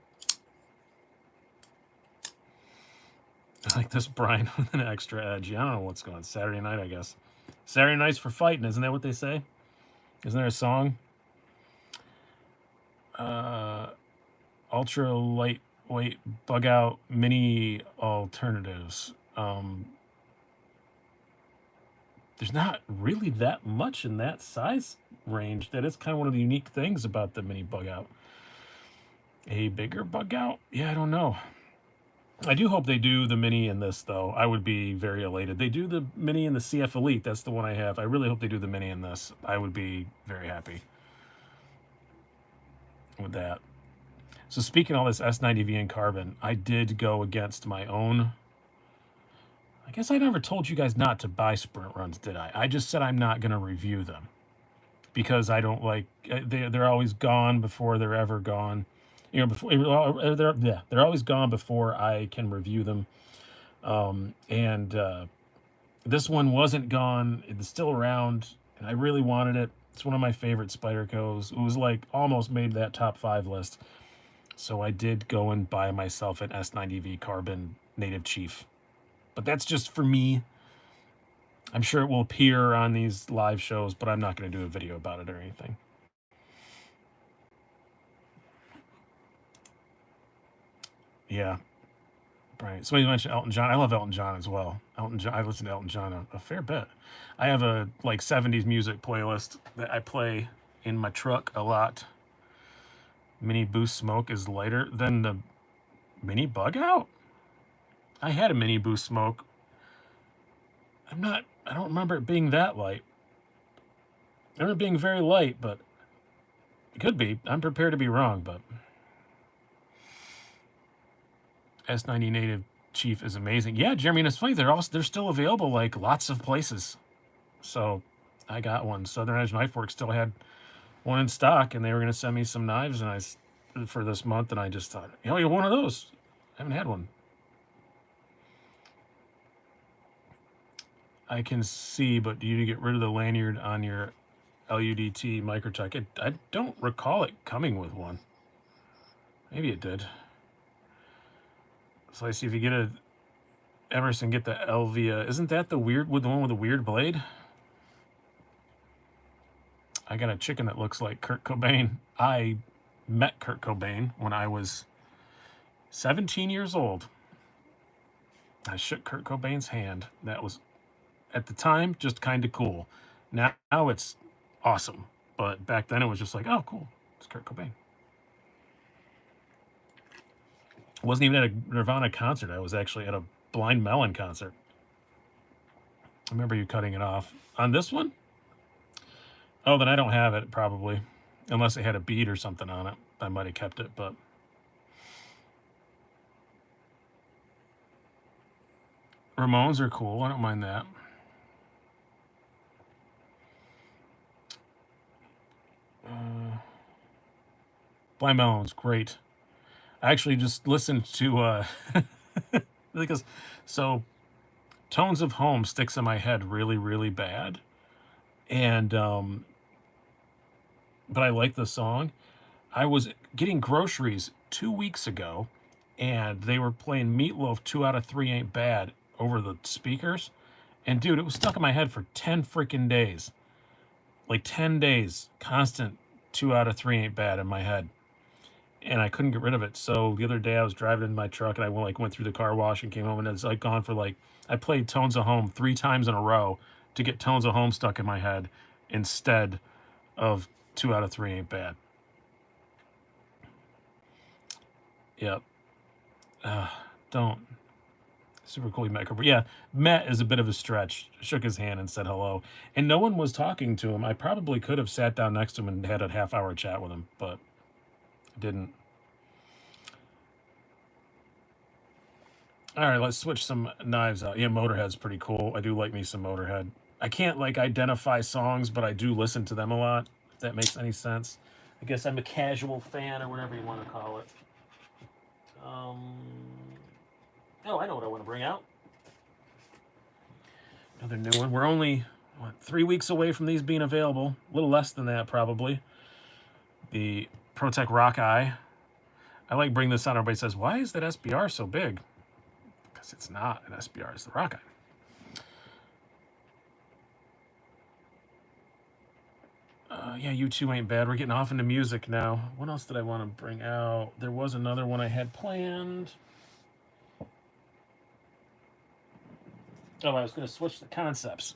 S1: I like this Brian with an extra edge. I don't know what's going on. Saturday night, I guess. Saturday night's for fighting, isn't that what they say? Isn't there a song? Ultra lightweight bug out mini alternatives. There's not really that much in that size range. That is kind of one of the unique things about the mini bug out. A bigger bug out? Yeah, I don't know. I do hope they do the mini in this, though. I would be very elated. They do the mini in the CF Elite. That's the one I have. I really hope they do the mini in this. I would be very happy with that. So speaking of all this S90V and carbon, I did go against my own. I guess I never told you guys not to buy sprint runs, did I? I just said I'm not going to review them because I don't like. They're always gone before they're ever gone. You know, before they're always gone before I can review them. This one wasn't gone. It's still around, and I really wanted it. It's one of my favorite Spydercos. It was like almost made that top 5 list. So I did go and buy myself an S90V Carbon Native Chief. But that's just for me. I'm sure it will appear on these live shows, but I'm not going to do a video about it or anything. Yeah. Right. Somebody mentioned Elton John. I love Elton John as well. Elton John. I listen to Elton John a fair bit. I have a like 70s music playlist that I play in my truck a lot. Mini Boost Smoke is lighter than the Mini Bug Out. I had a Mini Boost Smoke. I don't remember it being that light. I remember it being very light, but it could be. I'm prepared to be wrong, but S90 Native Chief is amazing. Yeah, Jeremy, and it's funny, they're still available like lots of places. So I got one. Southern Edge Knife Works still had one in stock, and they were going to send me some knives for this month, and I just thought, you're one of those. I haven't had one. I can see, but do you get rid of the lanyard on your LUDT Microtech? I don't recall it coming with one. Maybe it did. So I see if you get a Emerson, get the Elvia. Isn't that the one with the weird blade? I got a chicken that looks like Kurt Cobain. I met Kurt Cobain when I was 17 years old. I shook Kurt Cobain's hand. That was, at the time, just kind of cool. Now it's awesome. But back then it was just like, oh, cool. It's Kurt Cobain. I wasn't even at a Nirvana concert. I was actually at a Blind Melon concert. I remember you cutting it off. On this one? Oh, then I don't have it, probably. Unless it had a bead or something on it. I might have kept it, but... Ramones are cool. I don't mind that. Blind Melon's great. I actually just listened to because so Tones of Home sticks in my head really, really bad. And but I like the song. I was getting groceries 2 weeks ago, and they were playing Meatloaf 2 out of 3 Ain't Bad over the speakers. And dude, it was stuck in my head for 10 freaking days. Like 10 days, constant 2 out of 3 Ain't Bad in my head. And I couldn't get rid of it. So the other day I was driving in my truck and I went through the car wash and came home, and it's like gone for like, I played Tones of Home 3 times in a row to get Tones of Home stuck in my head instead of 2 out of 3 Ain't Bad. Yep. Don't. Super cool you met Cooper. Yeah, met is a bit of a stretch. Shook his hand and said hello. And no one was talking to him. I probably could have sat down next to him and had a half-hour chat with him, but I didn't. All right, let's switch some knives out. Yeah, Motorhead's pretty cool. I do like me some Motorhead. I can't like identify songs, but I do listen to them a lot, if that makes any sense. I guess I'm a casual fan or whatever you want to call it. Oh, I know what I want to bring out. Another new one. We're only, 3 weeks away from these being available. A little less than that, probably. The ProTech Rock Eye. I like bringing this on. Everybody says, why is that SBR so big? Because it's not an SBR. It's the Rock Eye. Yeah, U2 ain't bad. We're getting off into music now. What else did I want to bring out? There was another one I had planned. Oh, I was going to switch the concepts.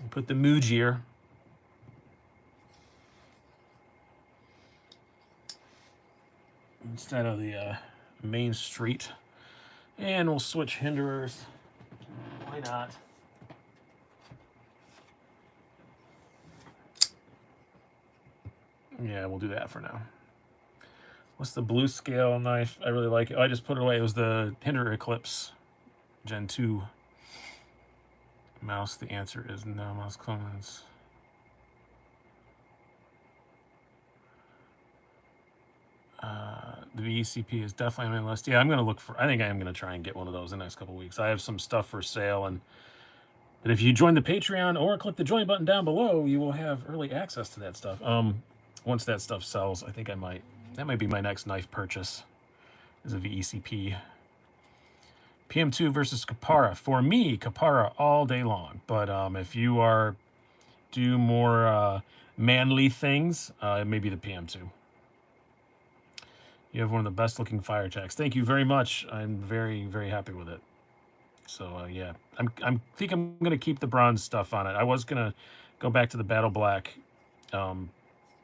S1: Put the Mujier. Instead of the Main Street. And we'll switch Hinderers. Why not? Yeah, we'll do that for now. What's the blue scale knife? I really like it. Oh, I just put it away. It was the Hinderer Eclipse Gen 2 mouse. The answer is no. Mouse clones. The VECP is definitely on my list. Yeah, I'm going to look for, I think I am going to try and get one of those in the next couple weeks. I have some stuff for sale, and if you join the Patreon or click the join button down below, you will have early access to that stuff. Once that stuff sells, I think that might be my next knife purchase, is a VECP. PM2 versus Kapara. For me, Kapara all day long. But if you do more manly things, maybe the PM2. You have one of the best looking fire attacks. Thank you very much. I'm very, very happy with it. So yeah, I think I'm gonna keep the bronze stuff on it. I was gonna go back to the Battle Black, on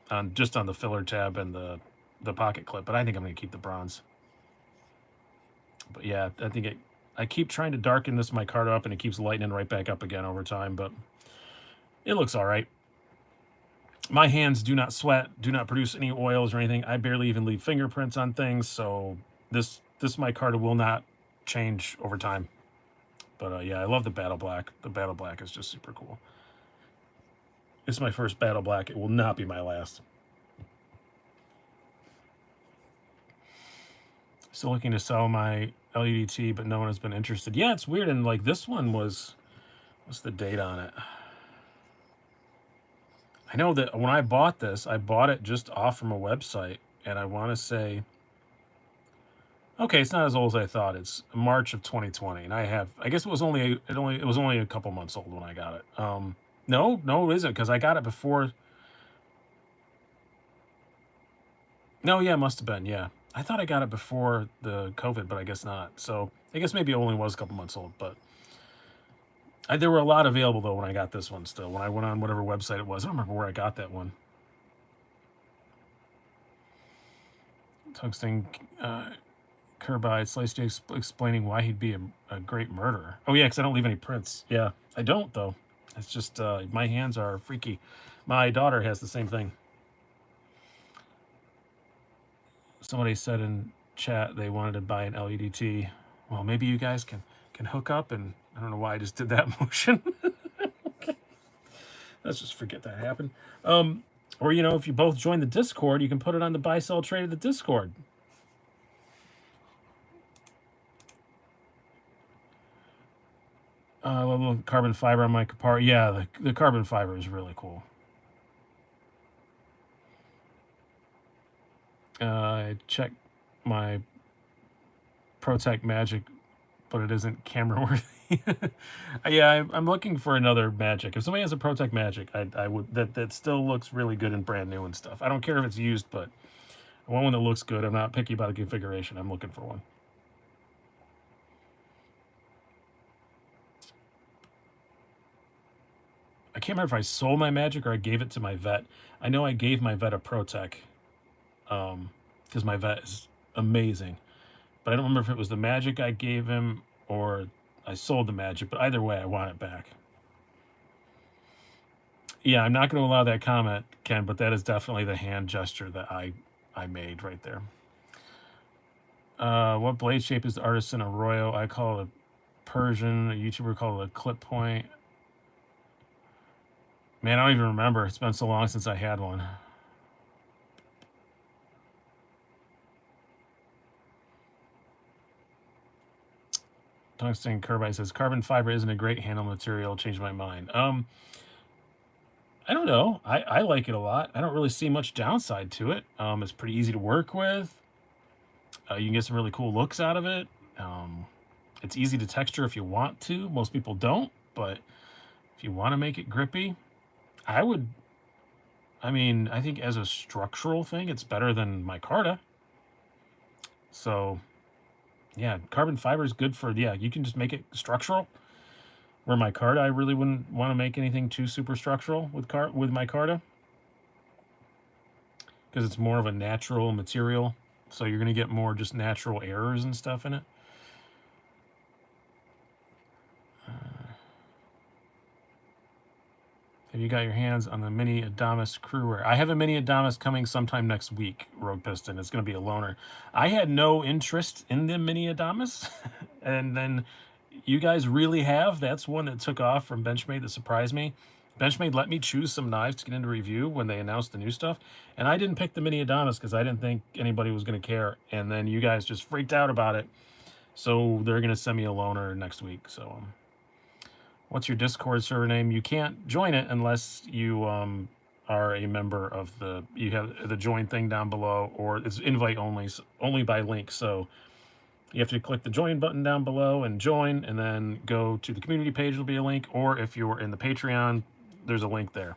S1: the filler tab and the pocket clip, but I think I'm gonna keep the bronze. But yeah, I keep trying to darken this micarta up, and it keeps lightening right back up again over time. But it looks all right. My hands do not sweat, do not produce any oils or anything. I barely even leave fingerprints on things, so this micarta will not change over time. But yeah, I love the Battle Black. The Battle Black is just super cool. It's my first Battle Black. It will not be my last. Still looking to sell my LUDT, but no one has been interested. Yeah, it's weird. And like this one was, what's the date on it? I know that when I bought this, I bought it just off from a website, and I want to say, okay, it's not as old as I thought. It's March of 2020, and I guess it was only a couple months old when I got it. No, it isn't, because I got it before. No, yeah, it must have been, yeah. I thought I got it before the COVID, but I guess not. So I guess maybe it only was a couple months old, but there were a lot available, though, when I got this one still. When I went on whatever website it was. I don't remember where I got that one. Tungsten Carbide Slice J explaining why he'd be a great murderer. Oh, yeah, because I don't leave any prints. Yeah, I don't, though. It's just my hands are freaky. My daughter has the same thing. Somebody said in chat they wanted to buy an LEDT. Well, maybe you guys can hook up, and I don't know why I just did that motion. Let's just forget that happened. Or, if you both join the Discord, you can put it on the buy, sell, trade of the Discord. A little carbon fiber on my car. Yeah, the carbon fiber is really cool. I checked my ProTech Magic, but it isn't camera worthy. Yeah, I'm looking for another Magic. If somebody has a ProTech Magic, I would that still looks really good and brand new and stuff. I don't care if it's used, but I want one that looks good. I'm not picky about the configuration. I'm looking for one. I can't remember if I sold my Magic or I gave it to my vet. I know I gave my vet a ProTech, because my vet is amazing. But I don't remember if it was the Magic I gave him or I sold the Magic. But either way, I want it back. Yeah, I'm not going to allow that comment, Ken, but that is definitely the hand gesture that I made right there. What blade shape is the Artisan Arroyo? I call it a Persian. A YouTuber called it a clip point. Man, I don't even remember. It's been so long since I had one. Tungsten Carbide says carbon fiber isn't a great handle material. Changed my mind. I don't know. I like it a lot. I don't really see much downside to it. It's pretty easy to work with. You can get some really cool looks out of it. It's easy to texture if you want to. Most people don't, but if you want to make it grippy, I think as a structural thing, it's better than micarta. So, yeah, carbon fiber is good for, you can just make it structural. Where micarta, I really wouldn't want to make anything too super structural with micarta, because it's more of a natural material. So you're going to get more just natural errors and stuff in it. Have you got your hands on the mini Adamas crewware? I have a mini Adamas coming sometime next week, Rogue Piston. It's going to be a loaner. I had no interest in the mini Adamas, and then you guys really have. That's one that took off from Benchmade that surprised me. Benchmade let me choose some knives to get into review when they announced the new stuff, and I didn't pick the mini Adamas because I didn't think anybody was going to care, and then you guys just freaked out about it, so they're going to send me a loaner next week. So what's your Discord server name? You can't join it unless you are a member of you have the join thing down below, or it's invite only, only by link. So you have to click the join button down below and join, and then go to the community page. There'll be a link, or if you're in the Patreon, there's a link there.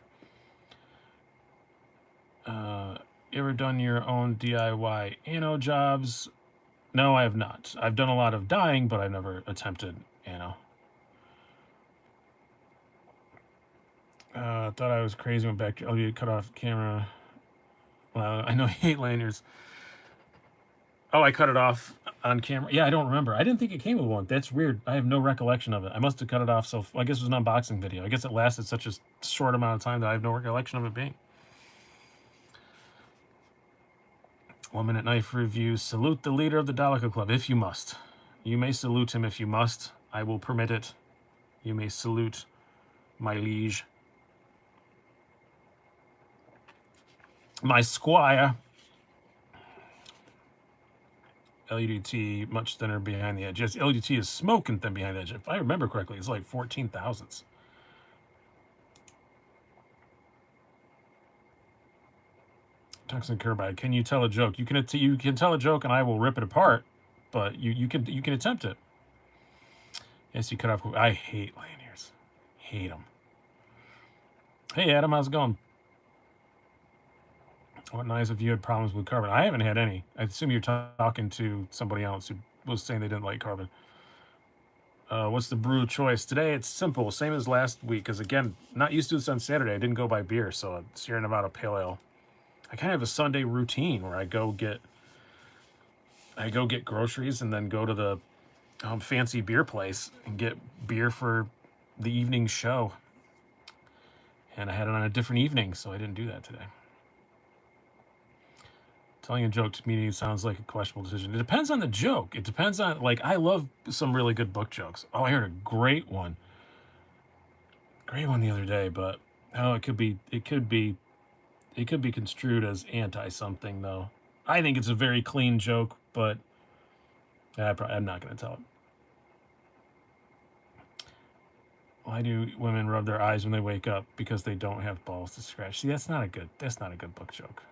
S1: Ever done your own DIY anno jobs? No, I have not. I've done a lot of dyeing, but I've never attempted anno. Thought I was crazy when back. Oh, you cut off camera. Well, I know you hate lanyards. Oh, I cut it off on camera. Yeah, I don't remember. I didn't think it came with one. That's weird. I have no recollection of it. I must have cut it off. So I guess it was an unboxing video. I guess it lasted such a short amount of time that I have no recollection of it being. 1 minute knife review. Salute the leader of the Daleko Club if you must. You may salute him if you must. I will permit it. You may salute my liege. My squire. LUDT much thinner behind the edge. Yes, LUDT is smoking thin behind the edge. If I remember correctly, it's like 14 thousandths. Tungsten carbide. Can you tell a joke? You can tell a joke, and I will rip it apart. But you can attempt it. Yes, you cut off. I hate lanyards. Hate them. Hey Adam, how's it going? What knives have you had problems with carbon? I haven't had any. I assume you're talking to somebody else who was saying they didn't like carbon. What's the brew choice? Today it's simple, same as last week, because again, not used to this on Saturday. I didn't go buy beer, so it's Sierra Nevada Pale Ale. I kind of have a Sunday routine where I go get groceries and then go to the fancy beer place and get beer for the evening show. And I had it on a different evening, so I didn't do that today. Telling a joke to me sounds like a questionable decision. It depends on the joke. It depends on, like, I love some really good book jokes. Oh, I heard a great one. Great one the other day, but oh, it could be construed as anti something though. I think it's a very clean joke, but I'm not going to tell it. Why do women rub their eyes when they wake up? Because they don't have balls to scratch. See, that's not a good book joke.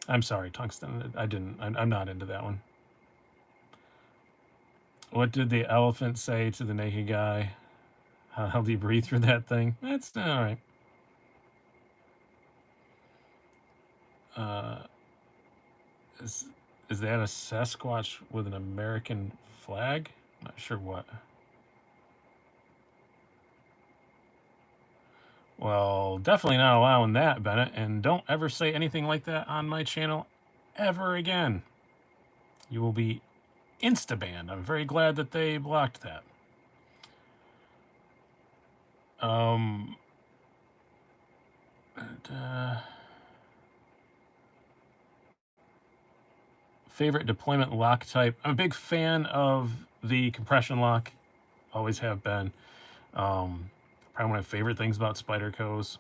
S1: I'm sorry, Tungsten. I'm not into that one. What did the elephant say to the naked guy? How do you breathe through that thing? That's all right. Is that a Sasquatch with an American flag? Not sure what. Well, definitely not allowing that, Bennett. And don't ever say anything like that on my channel ever again. You will be insta-banned. I'm very glad that they blocked that. Favorite deployment lock type. I'm a big fan of the compression lock. Always have been. Probably one of my favorite things about Spydercos.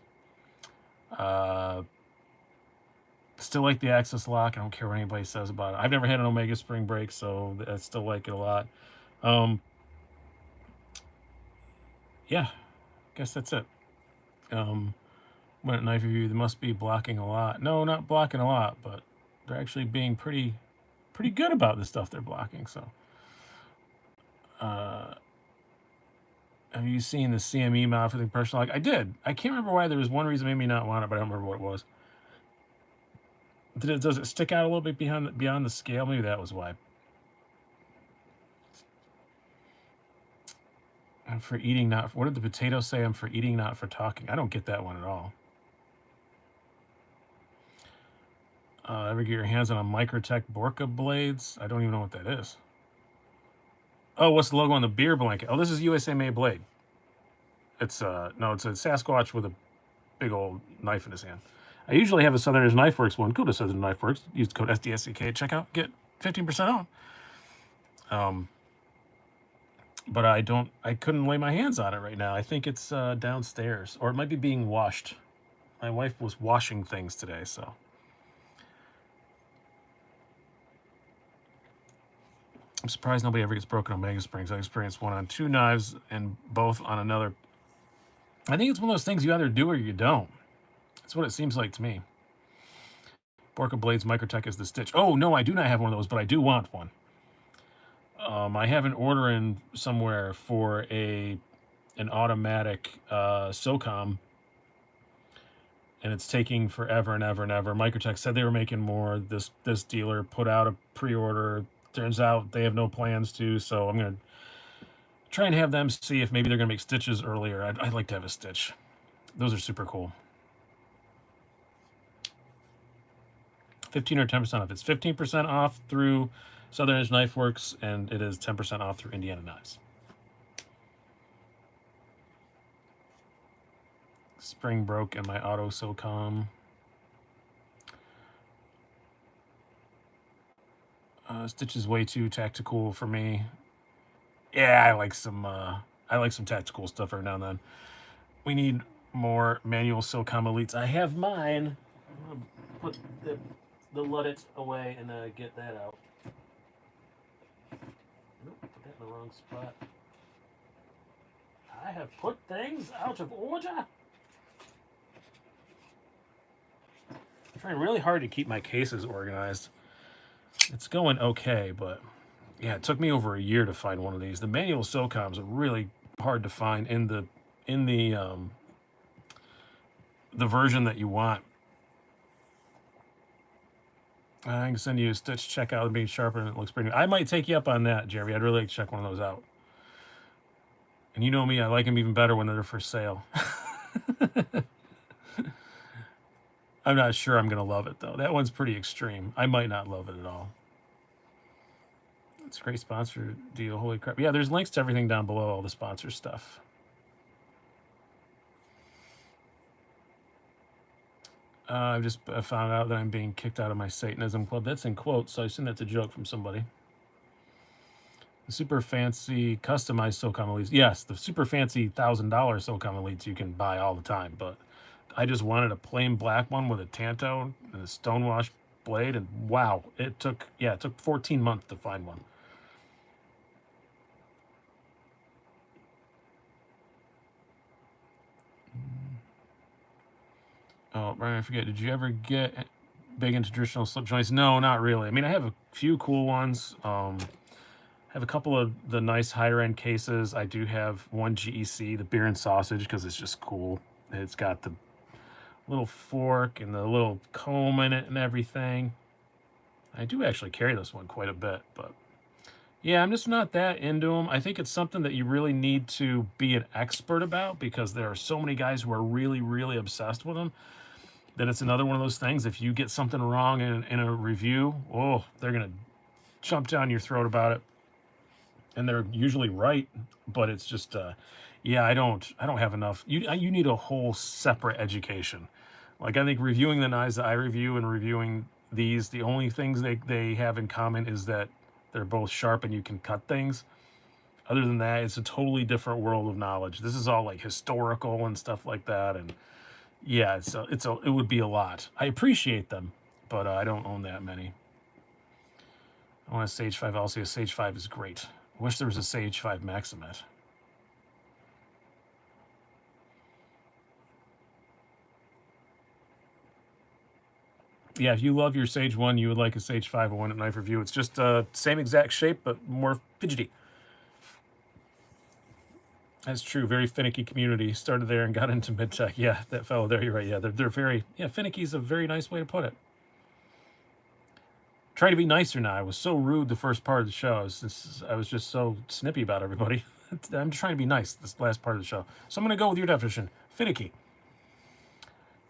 S1: Still like the Access lock. I don't care what anybody says about it. I've never had an Omega spring break, so I still like it a lot. Yeah, guess that's it. When at knife review, they must be blocking a lot. No, not blocking a lot, but they're actually being pretty good about the stuff they're blocking. So, have you seen the CME mod for the compression lock? I did. I can't remember why. There was one reason made me not want it, but I don't remember what it was. Does it stick out a little bit beyond the scale? Maybe that was why. I'm for eating, not. What did the potato say? I'm for eating, not for talking. I don't get that one at all. Ever get your hands on a Microtech Brews Blades? I don't even know what that is. Oh, what's the logo on the beer blanket? Oh, this is USA made blade. It's no, it's a Sasquatch with a big old knife in his hand. I usually have a Southerners Knife Works one. Go to Southern Knife Works. Use the code SDSCK. Check out, get 15% off. But I couldn't lay my hands on it right now. I think it's downstairs, or it might be being washed. My wife was washing things today, so. I'm surprised nobody ever gets broken on Mega Springs. I experienced one on 2 knives and both on another. I think it's one of those things you either do or you don't. That's what it seems like to me. Brews Blades Microtech is the stitch. Oh, no, I do not have one of those, but I do want one. I have an order in somewhere for an automatic SOCOM, and it's taking forever and ever and ever. Microtech said they were making more. This dealer put out a pre-order. Turns out they have no plans to, so I'm going to try and have them see if maybe they're going to make stitches earlier. I'd like to have a stitch. Those are super cool. 15 or 10% off. It's 15% off through Southern Knife Works, and it is 10% off through Indiana Knives. Spring broke in my auto SOCOM. Stitch is way too tactical for me. Yeah, I like some tactical stuff every now and then. We need more manual SOCOM elites. I have mine. I'm gonna put the Luddit away and get that out. Nope, put that in the wrong spot. I have put things out of order. I'm trying really hard to keep my cases organized. It's going okay, but yeah, it took me over a year to find one of these. The manual SOCOMs are really hard to find in the version that you want. I can send you a stitch checkout and being sharper, and it looks pretty. I might take you up on that, Jerry. I'd really like to check one of those out. And you know me, I like them even better when they're for sale. I'm not sure I'm going to love it, though. That one's pretty extreme. I might not love it at all. It's a great sponsor deal. Holy crap. Yeah, there's links to everything down below, all the sponsor stuff. I found out that I'm being kicked out of my Satanism club. That's in quotes, so I assume that's a joke from somebody. The super fancy customized silicone elites. Yes, the super fancy $1,000 silicone elites you can buy all the time, but I just wanted a plain black one with a Tanto and a stonewash blade, and wow, it took 14 months to find one. Oh, Brian, I forget. Did you ever get big into traditional slip joints? No, not really. I mean, I have a few cool ones. I have a couple of the nice higher end cases. I do have one GEC, the beer and sausage, because it's just cool. It's got the little fork and the little comb in it and everything. I do actually carry this one quite a bit, but yeah, I'm just not that into them. I think it's something that you really need to be an expert about because there are so many guys who are really, really obsessed with them that it's another one of those things. If you get something wrong in a review, oh, they're going to jump down your throat about it. And they're usually right, but it's just, yeah, I don't have enough. You need a whole separate education. Like I think reviewing the knives that I review and reviewing these, the only things they have in common is that they're both sharp and you can cut things. Other than that, it's a totally different world of knowledge. This is all like historical and stuff like that, and yeah, it would be a lot. I appreciate them, but I don't own that many. I want a Sage 5 LC. A Sage 5 is great. I wish there was a Sage 5 Maximet. Yeah, if you love your Sage 1, you would like a Sage 5 1 at knife review. It's just same exact shape, but more fidgety. That's true. Very finicky community. Started there and got into mid-tech. Yeah, that fellow there, you're right. Yeah, they're very, yeah, finicky is a very nice way to put it. Try to be nicer now. I was so rude the first part of the show. I was just so snippy about everybody. I'm trying to be nice this last part of the show. So I'm going to go with your definition. Finicky.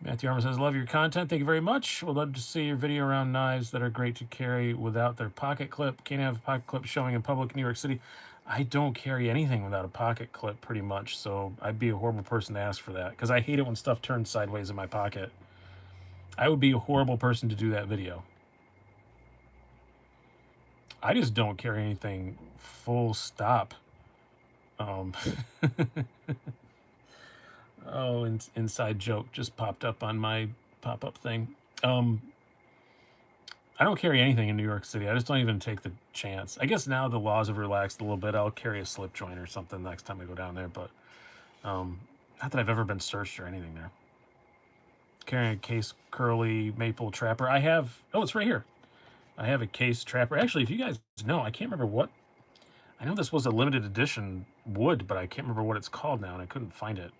S1: Matthew Armour says, love your content. Thank you very much. Would love to see your video around knives that are great to carry without their pocket clip. Can't have a pocket clip showing in public in New York City. I don't carry anything without a pocket clip pretty much, so I'd be a horrible person to ask for that because I hate it when stuff turns sideways in my pocket. I would be a horrible person to do that video. I just don't carry anything full stop. Oh, inside joke just popped up on my pop-up thing. I don't carry anything in New York City. I just don't even take the chance. I guess now the laws have relaxed a little bit. I'll carry a slip joint or something next time I go down there, but not that I've ever been searched or anything there. Carrying a case curly maple trapper. I have, oh, it's right here. I have a case trapper. Actually, if you guys know, I can't remember what, I know this was a limited edition wood, but I can't remember what it's called now, and I couldn't find it.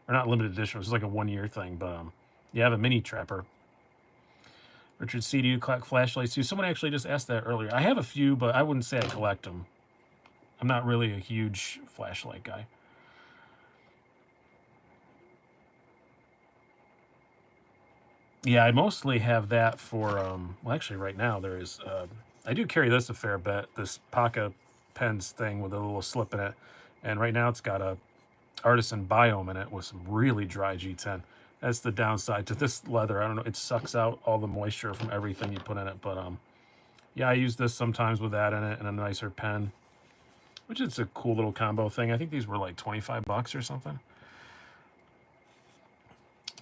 S1: Or not limited edition, it was like a one-year thing, but yeah, I have a mini trapper. Richard C, do you collect flashlights too? Someone actually just asked that earlier. I have a few, but I wouldn't say I collect them. I'm not really a huge flashlight guy. Yeah, I mostly have that for, well, actually right now there is, I do carry this a fair bit, this Paca pens thing with a little slip in it. And right now it's got a artisan biome in it with some really dry G10. That's the downside to this leather. I don't know, it sucks out all the moisture from everything you put in it. But yeah, I use this sometimes with that in it and a nicer pen, which is a cool little combo thing. I think these were like 25 bucks or something.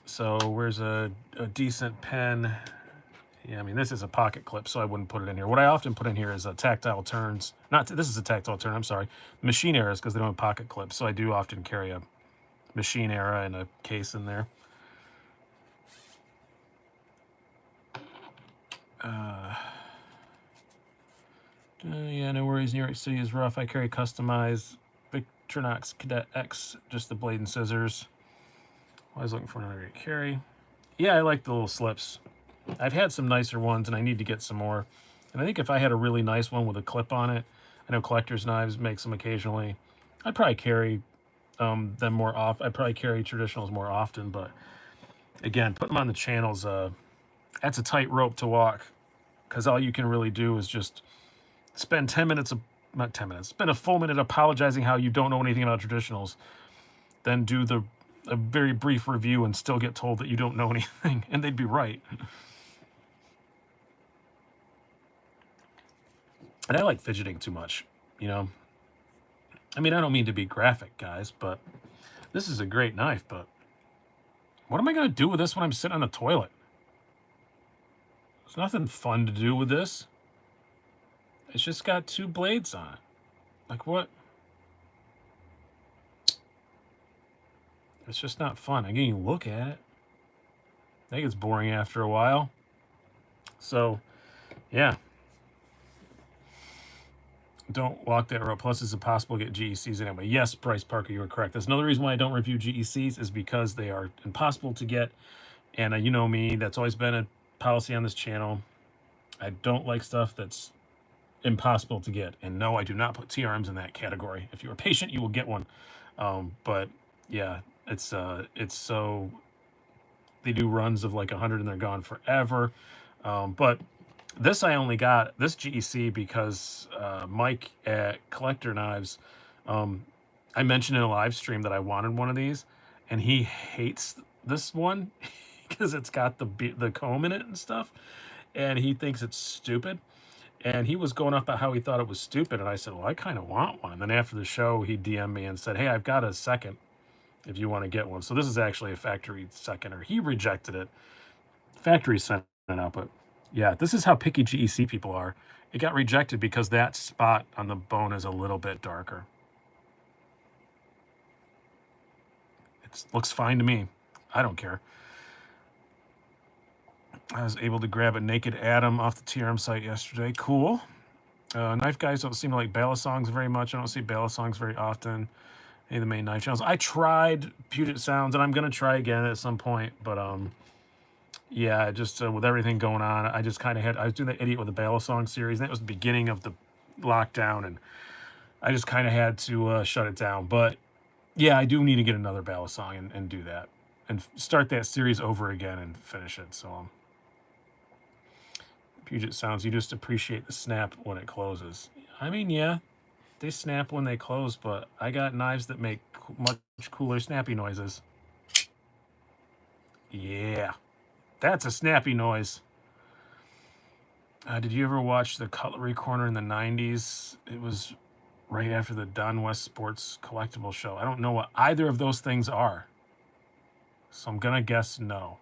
S1: So where's a decent pen? Yeah, I mean, this is a pocket clip, so I wouldn't put it in here. What I often put in here is a tactile turns. This is a tactile turn, I'm sorry. Machine errors, because they don't have pocket clips. So I do often carry a machine era and a case in there. Yeah, no worries. New York City is rough. I carry customized Victorinox Cadet X, just the blade and scissors. I was looking for another great carry. Yeah, I like the little slips. I've had some nicer ones, and I need to get some more. And I think if I had a really nice one with a clip on it, I know Collector's Knives makes them occasionally. I'd probably carry them more often. I'd probably carry traditionals more often, but again, put them on the channels, that's a tight rope to walk, because all you can really do is just spend 10 minutes, not 10 minutes, spend a full minute apologizing how you don't know anything about traditionals, then do the a very brief review and still get told that you don't know anything, and they'd be right. And I like fidgeting too much, you know. I mean, I don't mean to be graphic, guys, but this is a great knife, but what am I going to do with this when I'm sitting on the toilet? There's nothing fun to do with this. It's just got 2 blades on it. Like, what? It's just not fun. I can't even look at it. I think it's boring after a while. So, yeah. Don't walk that road. Plus, it's impossible to get GECs anyway. Yes, Bryce Parker, you were correct. That's another reason why I don't review GECs is because they are impossible to get. And you know me, that's always been a policy on this channel. I don't like stuff that's impossible to get. And no, I do not put TRMs in that category. If you are patient, you will get one. But yeah, it's so they do runs of like 100 and they're gone forever. But this I only got this GEC because Mike at Collector Knives, I mentioned in a live stream that I wanted one of these, and he hates this one because it's got the comb in it and stuff, and he thinks it's stupid. And he was going off about how he thought it was stupid, and I said, well, I kind of want one. And then after the show, he DM'd me and said, hey, I've got a second if you want to get one. So this is actually a factory second, or he rejected it. Factory sent it out, but yeah, this is how picky GEC people are. It got rejected because that spot on the bone is a little bit darker. It looks fine to me. I don't care. I was able to grab a Naked Atom off the TRM site yesterday. Cool. Knife guys don't seem to like Balisongs very much. I don't see Balisongs very often. Any of the main knife channels. I tried Puget Sounds, and I'm going to try again at some point, but yeah, just with everything going on, I just kind of I was doing that idiot with the Balisong series, and that was the beginning of the lockdown, and I just kind of had to shut it down. But yeah, I do need to get another Balisong and do that, and start that series over again and finish it. So Puget Sounds, you just appreciate the snap when it closes. I mean, yeah, they snap when they close, but I got knives that make much cooler snappy noises. Yeah. That's a snappy noise. Did you ever watch the Cutlery Corner in the 90s? It was right after the Don West Sports Collectible Show. I don't know what either of those things are, so I'm going to guess no.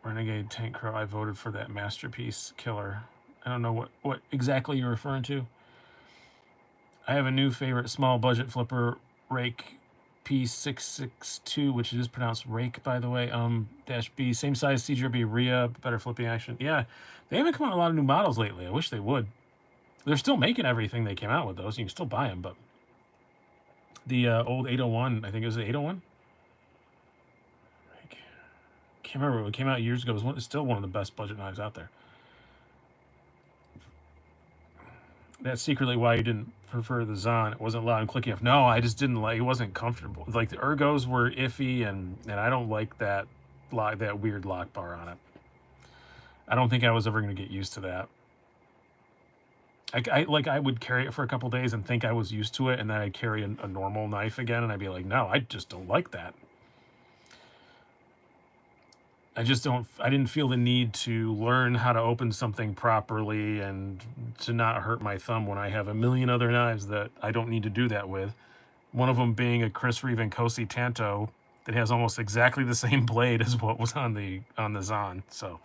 S1: Renegade Tank Crow, I voted for that masterpiece killer. I don't know what exactly you're referring to. I have a new favorite small budget flipper, Rake P662, which is pronounced Rake, by the way. Dash B, same size CGRB Rhea, better flipping action. Yeah, they haven't come out with a lot of new models lately. I wish they would. They're still making everything they came out with, though, so you can still buy them. But the old 801, I think it was the 801. I can't remember. It came out years ago. It's still one of the best budget knives out there. That's secretly why you didn't prefer the Zon. It wasn't loud and clicky enough. No, I just didn't like. It wasn't comfortable. Like the ergos were iffy, and I don't like that weird lock bar on it. I don't think I was ever going to get used to that. I would carry it for a couple days and think I was used to it, and then I'd carry a normal knife again, and I'd be like, no, I just don't like that. I didn't feel the need to learn how to open something properly and to not hurt my thumb when I have a million other knives that I don't need to do that with. One of them being a Chris Reeve Nkosi Tanto that has almost exactly the same blade as what was on the Zon. So,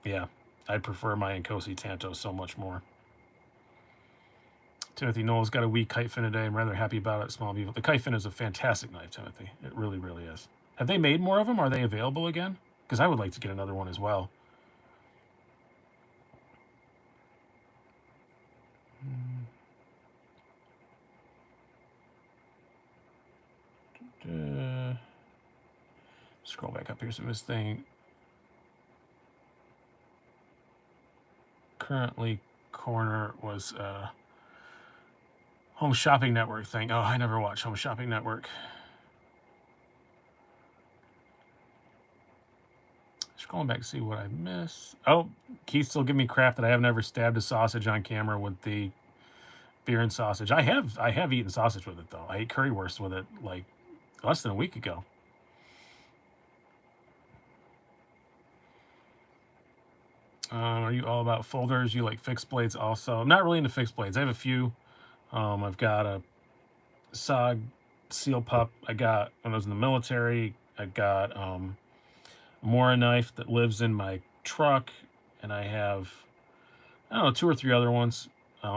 S1: yeah, I prefer my Nkosi Tanto so much more. Timothy Knowles got a weak kite fin today. I'm rather happy about it. Small people. The kite fin is a fantastic knife, Timothy. It really, really is. Have they made more of them? Are they available again? Because I would like to get another one as well. Scroll back up here. So this thing currently corner was Home Shopping Network thing. Oh, I never watched Home Shopping Network. Scrolling back to see what I missed. Oh, Keith still giving me crap that I haven't ever stabbed a sausage on camera with the beer and sausage. I have eaten sausage with it though. I ate currywurst with it like less than a week ago. Are you all about folders? You like fixed blades also? I'm not really into fixed blades. I have a few. I've got a SOG seal pup I got when I was in the military. I got a Mora knife that lives in my truck, and I have, I don't know, two or three other ones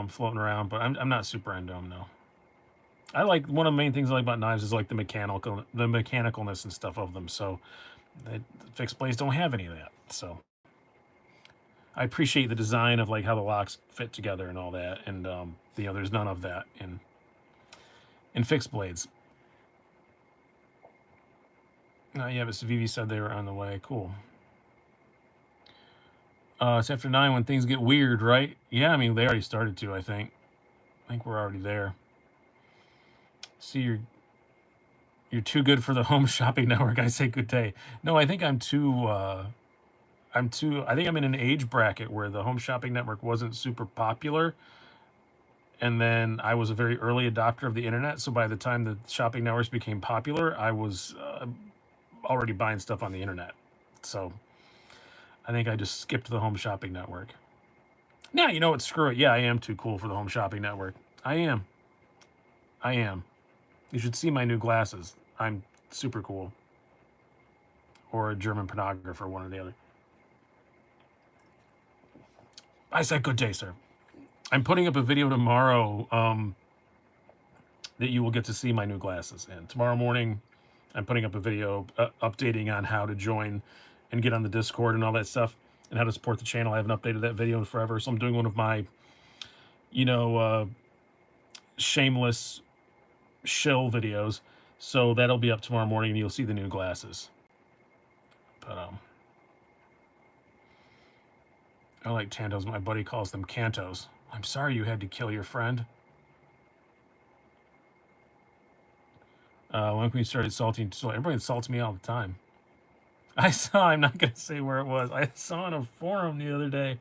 S1: floating around, but I'm not super into them, no. I like, one of the main things I like about knives is like the mechanicalness and stuff of them. So the fixed blades don't have any of that. So I appreciate the design of like how the locks fit together and all that, and there's none of that in fixed blades. Yeah, but Vivi said they were on the way. Cool. It's after 9 when things get weird, right? Yeah, I mean they already started to. I think we're already there. See, you're too good for the Home Shopping Network. I say good day. No, I think I'm too. I think I'm in an age bracket where the Home Shopping Network wasn't super popular, and then I was a very early adopter of the internet. So by the time the shopping networks became popular, I was already buying stuff on the internet. So I think I just skipped the Home Shopping Network. Now, you know what? Screw it. Yeah, I am too cool for the Home Shopping Network. I am. You should see my new glasses. I'm super cool. Or a German pornographer, one or the other. I said good day, sir. I'm putting up a video tomorrow that you will get to see my new glasses. And tomorrow morning, I'm putting up a video updating on how to join and get on the Discord and all that stuff, and how to support the channel. I haven't updated that video in forever, so I'm doing one of my, shameless shill videos. So that'll be up tomorrow morning, and you'll see the new glasses. But I like Tandos. My buddy calls them Cantos. I'm sorry you had to kill your friend. When we started salting, so everybody insults me all the time. I'm not going to say where it was. I saw in a forum the other day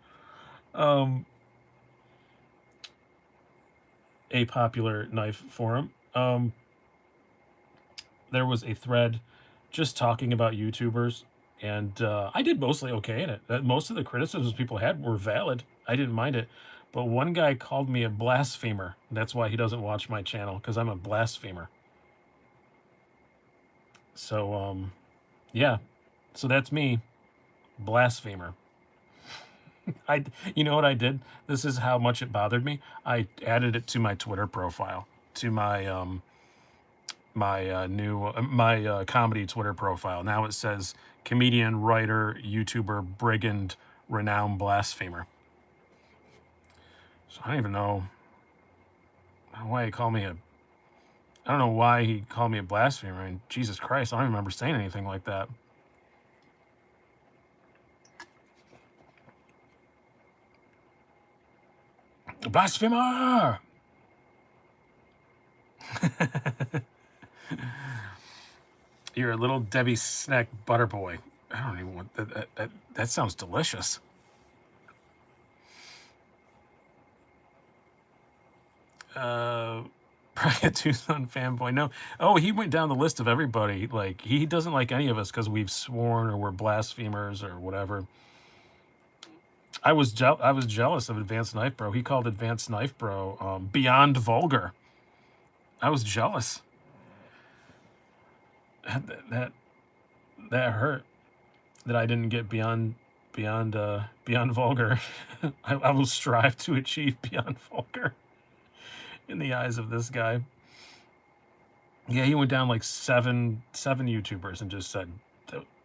S1: a popular knife forum. There was a thread just talking about YouTubers, and I did mostly okay in it. Most of the criticisms people had were valid. I didn't mind it. But one guy called me a blasphemer. That's why he doesn't watch my channel, because I'm a blasphemer. So, yeah. So that's me, blasphemer. You know what I did? This is how much it bothered me. I added it to my Twitter profile, to my my comedy Twitter profile. Now it says comedian, writer, YouTuber, brigand, renowned blasphemer. So I don't even know why he called me a. I don't know why he called me a blasphemer. I mean, Jesus Christ, I don't even remember saying anything like that. Blasphemer! You're a little Debbie snack butter boy. I don't even want that. That sounds delicious. Probably a Tucson fanboy. No. Oh, he went down the list of everybody. Like, he doesn't like any of us because we've sworn or we're blasphemers or whatever. I was jealous of Advanced Knife Bro. He called Advanced Knife Bro beyond vulgar. I was jealous. That hurt. That I didn't get beyond vulgar. I will strive to achieve beyond vulgar in the eyes of this guy. Yeah, he went down like seven YouTubers and just said,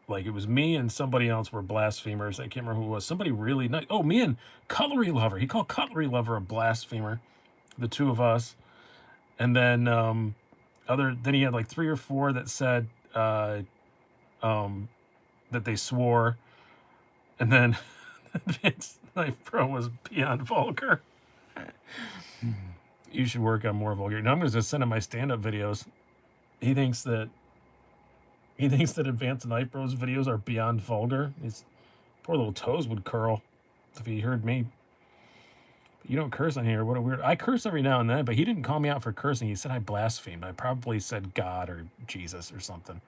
S1: like, it was me and somebody else were blasphemers. I can't remember who it was. Somebody really nice. Oh, me and Cutlery Lover. He called Cutlery Lover a blasphemer. The two of us. And then then he had like 3 or 4 that said that they swore. And then Advanced Knife Pro was beyond vulgar. You should work on more vulgar. Now I'm going to send him my stand-up videos. He thinks that Advanced Knife Bro's videos are beyond vulgar. His poor little toes would curl if he heard me. You don't curse on here. What a weird. I curse every now and then, but he didn't call me out for cursing. He said I blasphemed. I probably said God or Jesus or something.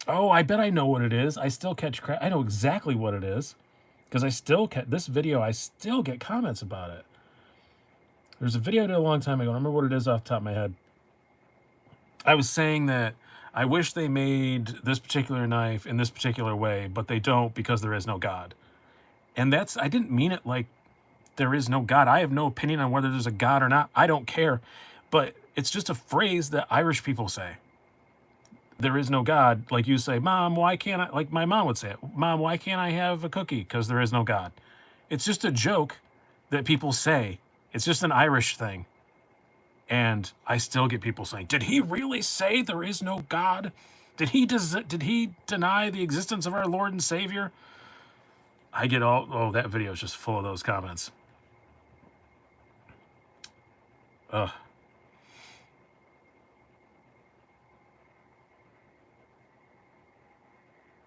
S1: Oh, I bet I know what it is. I still catch crap. I know exactly what it is because I still this video. I still get comments about it. There's a video I did a long time ago. I don't remember what it is off the top of my head. I was saying that I wish they made this particular knife in this particular way, but they don't because there is no God. And that's, I didn't mean it like there is no God. I have no opinion on whether there's a God or not. I don't care. But it's just a phrase that Irish people say. There is no God. Like you say, Mom, why can't I? Like my mom would say it. Mom, why can't I have a cookie? Because there is no God. It's just a joke that people say. It's just an Irish thing. And I still get people saying, did he really say there is no God? Did he deny the existence of our Lord and Savior? I get oh, that video is just full of those comments. Ugh.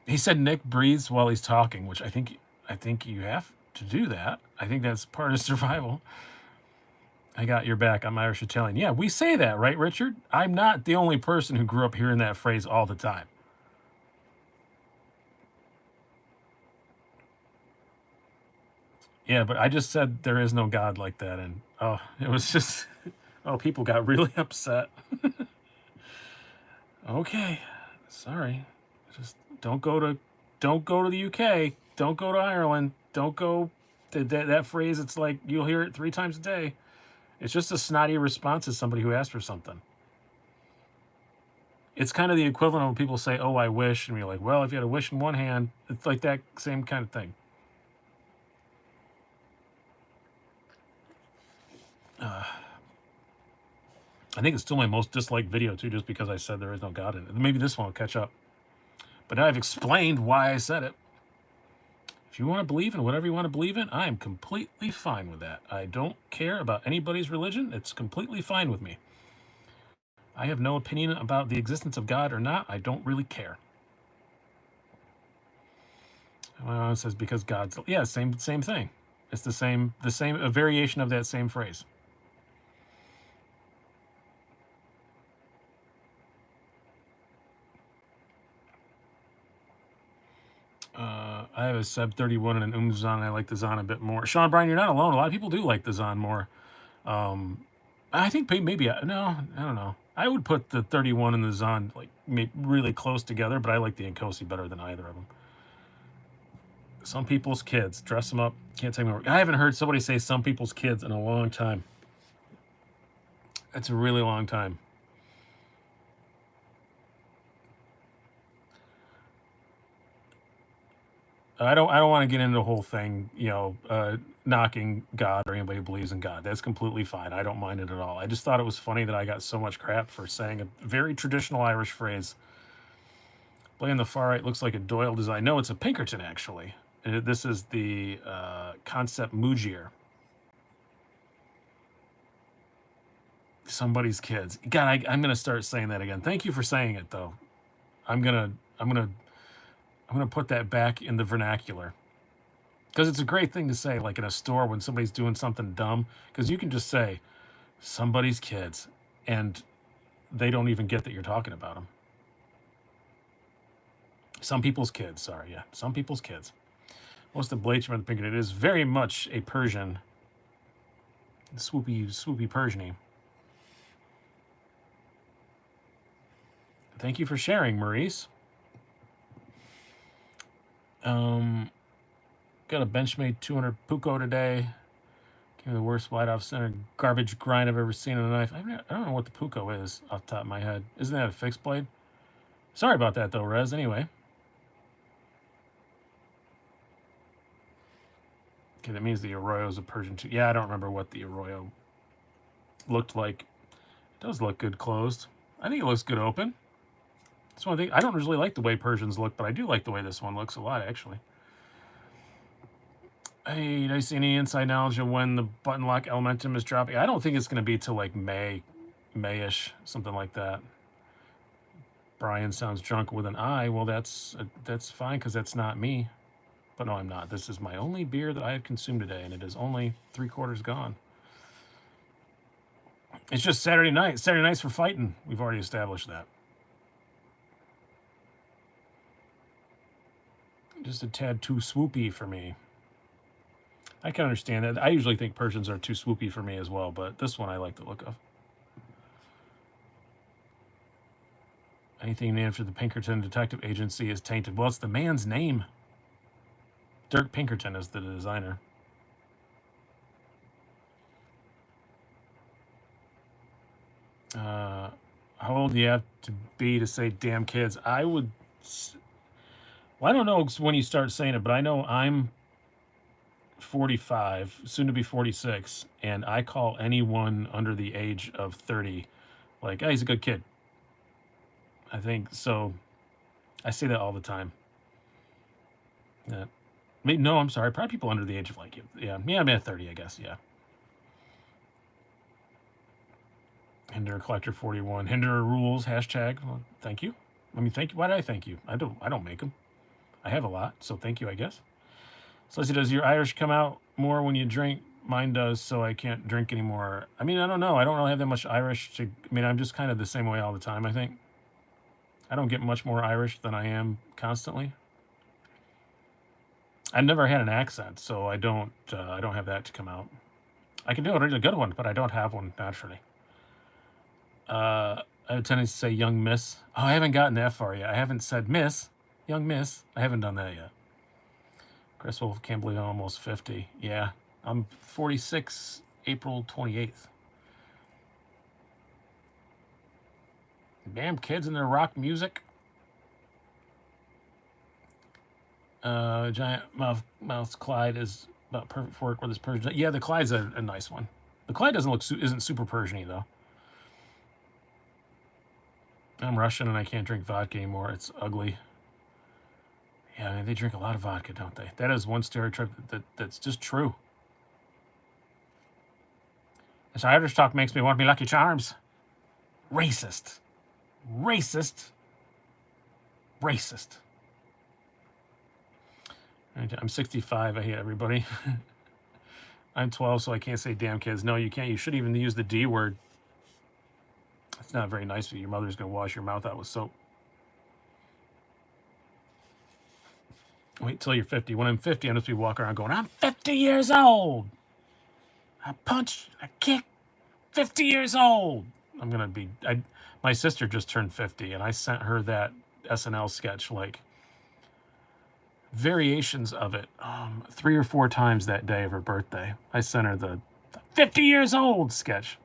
S1: He said Nick breathes while he's talking, which I think you have to do that. I think that's part of survival. I got your back. I'm Irish Italian. Yeah, we say that, right, Richard? I'm not the only person who grew up hearing that phrase all the time. Yeah, but I just said there is no God like that, and oh, it was just oh, people got really upset. Okay, sorry. Just don't go to the UK. Don't go to Ireland. Don't go that phrase. It's like you'll hear it 3 times a day. It's just a snotty response to somebody who asked for something. It's kind of the equivalent of when people say, "Oh, I wish," and you're like, "Well, if you had a wish in one hand," it's like that same kind of thing. I think it's still my most disliked video too, just because I said there is no God in it. Maybe this one will catch up. But now I've explained why I said it. If you want to believe in whatever you want to believe in, I am completely fine with that. I don't care about anybody's religion. It's completely fine with me. I have no opinion about the existence of God or not. I don't really care. Well, it says because God's, yeah, same thing. It's the same a variation of that same phrase. I have a Sub 31 and an Zon. I like the Zon a bit more. Sean Bryan, you're not alone. A lot of people do like the Zon more. I think maybe no, I don't know. I would put the 31 and the Zon like really close together, but I like the Nkosi better than either of them. Some people's kids dress them up. Can't take me. I haven't heard somebody say some people's kids in a long time. That's a really long time. I don't want to get into the whole thing, knocking God or anybody who believes in God. That's completely fine. I don't mind it at all. I just thought it was funny that I got so much crap for saying a very traditional Irish phrase. Playing the far right looks like a Doyle design. No, it's a Pinkerton, actually. This is the Concept Mugier. Somebody's kids. God, I'm gonna start saying that again. Thank you for saying it, though. I'm gonna put that back in the vernacular because it's a great thing to say, like in a store when somebody's doing something dumb. Because you can just say somebody's kids, and they don't even get that you're talking about them. Some people's kids. Sorry, yeah, some people's kids. What's the blade from the Pinkerton? It is very much a Persian, swoopy Persian-y. Thank you for sharing, Maurice. Got a Benchmade 200 Puko today. Give me the worst wide off center garbage grind I've ever seen on a knife. I don't know what the Puko is off the top of my head. Isn't that a fixed blade? Sorry about that though, Rez. Anyway. Okay, that means the Arroyo is a Persian too. Yeah, I don't remember what the Arroyo looked like. It does look good closed. I think it looks good open. That's one thing. I don't usually like the way Persians look, but I do like the way this one looks a lot, actually. Hey, did I see any inside knowledge of when the button lock Elementum is dropping? I don't think it's going to be till like May-ish, something like that. Brian sounds drunk with an I. Well, that's fine because that's not me. But no, I'm not. This is my only beer that I have consumed today, and it is only 3/4 gone. It's just Saturday night. Saturday night's for fighting. We've already established that. Just a tad too swoopy for me. I can understand that. I usually think Persians are too swoopy for me as well, but this one I like the look of. Anything named after the Pinkerton Detective Agency is tainted. Well, it's the man's name. Dirk Pinkerton is the designer. How old do you have to be to say damn kids? I would... Well, I don't know when you start saying it, but I know I'm 45, soon to be 46, and I call anyone under the age of 30 like, oh, he's a good kid. I think so. I say that all the time. Yeah. No, I'm sorry. Probably people under the age of like, yeah, I'm at 30, I guess. Yeah. Hinder Collector 41. Hinder rules hashtag. Well, thank you. I mean, thank you. Why did I thank you? I don't make them. I have a lot, so thank you, I guess. Celestia, does your Irish come out more when you drink? Mine does, so I can't drink anymore. I mean, I don't know. I don't really have that much Irish to... I mean, I'm just kind of the same way all the time, I think. I don't get much more Irish than I am constantly. I never had an accent, so I don't have that to come out. I can do a really good one, but I don't have one naturally. I have a tendency to say young miss. Oh, I haven't gotten that far yet. I haven't said miss. Young miss. I haven't done that yet. Chris Wolf, can't believe I'm almost 50. Yeah, I'm 46, April 28th. Damn kids and their rock music. Giant mouth Clyde is about perfect for it with this Persian. Yeah, the Clyde's a nice one. The Clyde isn't super Persian-y though. I'm Russian and I can't drink vodka anymore. It's ugly. Yeah, I mean, they drink a lot of vodka, don't they? That is one stereotype that's just true. This Irish talk makes me want me Lucky Charms. Racist. Racist. Racist. I'm 65. I hate everybody. I'm 12, so I can't say damn kids. No, you can't. You shouldn't even use the D word. It's not very nice of you. Your mother's going to wash your mouth out with soap. Wait till you're 50. When I'm 50, I'm just be walking around going, I'm 50 years old. I punch, I kick, 50 years old. I'm going to be... my sister just turned 50, and I sent her that SNL sketch, like, variations of it 3 or 4 times that day of her birthday. I sent her the 50 years old sketch.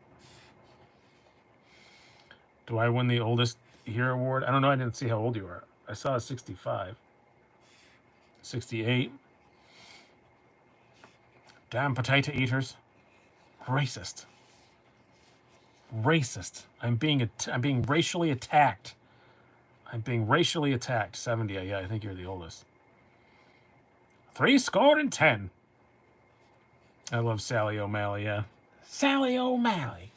S1: Do I win the oldest here award? I don't know. I didn't see how old you are. I saw a 65. 68. Damn potato eaters. Racist. Racist. I'm being racially attacked. I'm being racially attacked. 70. Yeah, I think you're the oldest. 70. I love Sally O'Malley, yeah. Sally O'Malley.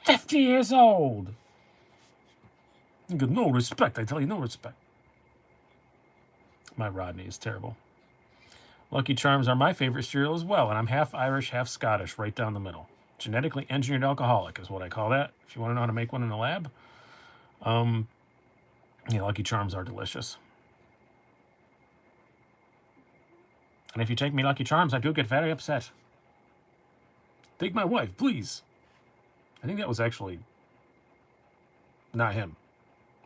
S1: 50 years old. You get no respect, I tell you, no respect. My Rodney is terrible. Lucky Charms are my favorite cereal as well, and I'm half Irish, half Scottish, right down the middle. Genetically engineered alcoholic is what I call that. If you want to know how to make one in the lab. Yeah, Lucky Charms are delicious. And if you take me Lucky Charms, I do get very upset. Take my wife, please. I think that was actually not him.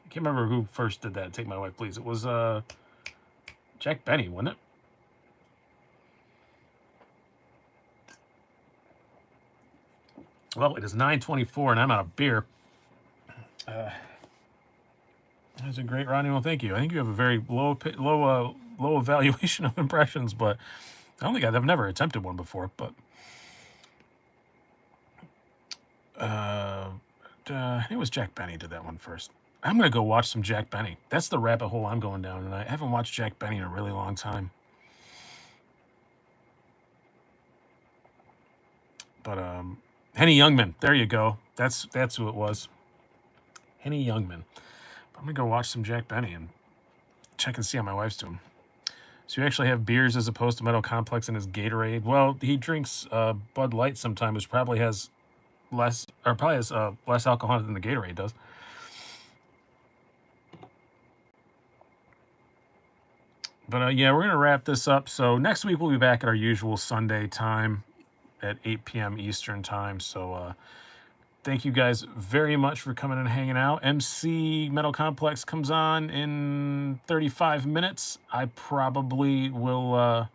S1: I can't remember who first did that. Take my wife, please. It was Jack Benny, wasn't it? Well, it is 9:24, and I'm out of beer. That's a great Rodney. Well, thank you. I think you have a very low evaluation of impressions, but I don't think I've never attempted one before. But it was Jack Benny did that one first. I'm gonna go watch some Jack Benny. That's the rabbit hole I'm going down, and I haven't watched Jack Benny in a really long time. But Henny Youngman, there you go. That's who it was. Henny Youngman. But I'm gonna go watch some Jack Benny and check and see how my wife's doing. So you actually have beers as opposed to Metal Complex in his Gatorade. Well, he drinks Bud Light sometimes, which probably has less less alcohol than the Gatorade does. But yeah, we're gonna wrap this up. So next week we'll be back at our usual Sunday time at 8 p.m. Eastern time. So thank you guys very much for coming and hanging out. MC Metal Complex comes on in 35 minutes. I probably will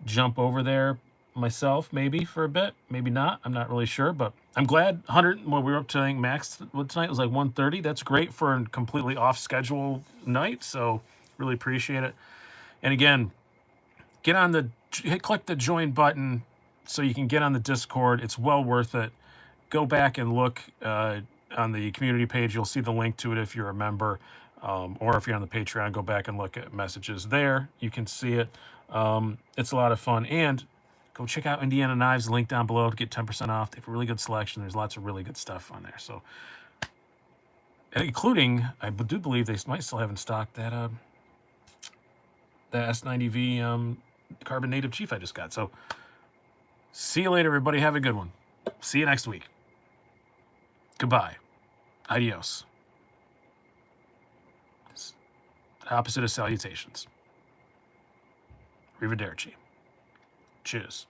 S1: jump over there myself, maybe for a bit, maybe not. I'm not really sure, but I'm glad 100. Well, we were up to, I think, max tonight was like 130. That's great for a completely off schedule night. So really appreciate it. And again, click the join button so you can get on the Discord. It's well worth it. Go back and look on the community page. You'll see the link to it if you're a member, or if you're on the Patreon, go back and look at messages there. You can see it. It's a lot of fun. And go check out Indiana Knives, link down below to get 10% off. They have a really good selection. There's lots of really good stuff on there. So, including, I do believe they might still have in stock that the S90V Carbon Native Chief I just got. So, see you later, everybody. Have a good one. See you next week. Goodbye. Adios. Opposite of salutations. Arrivederci. Cheers.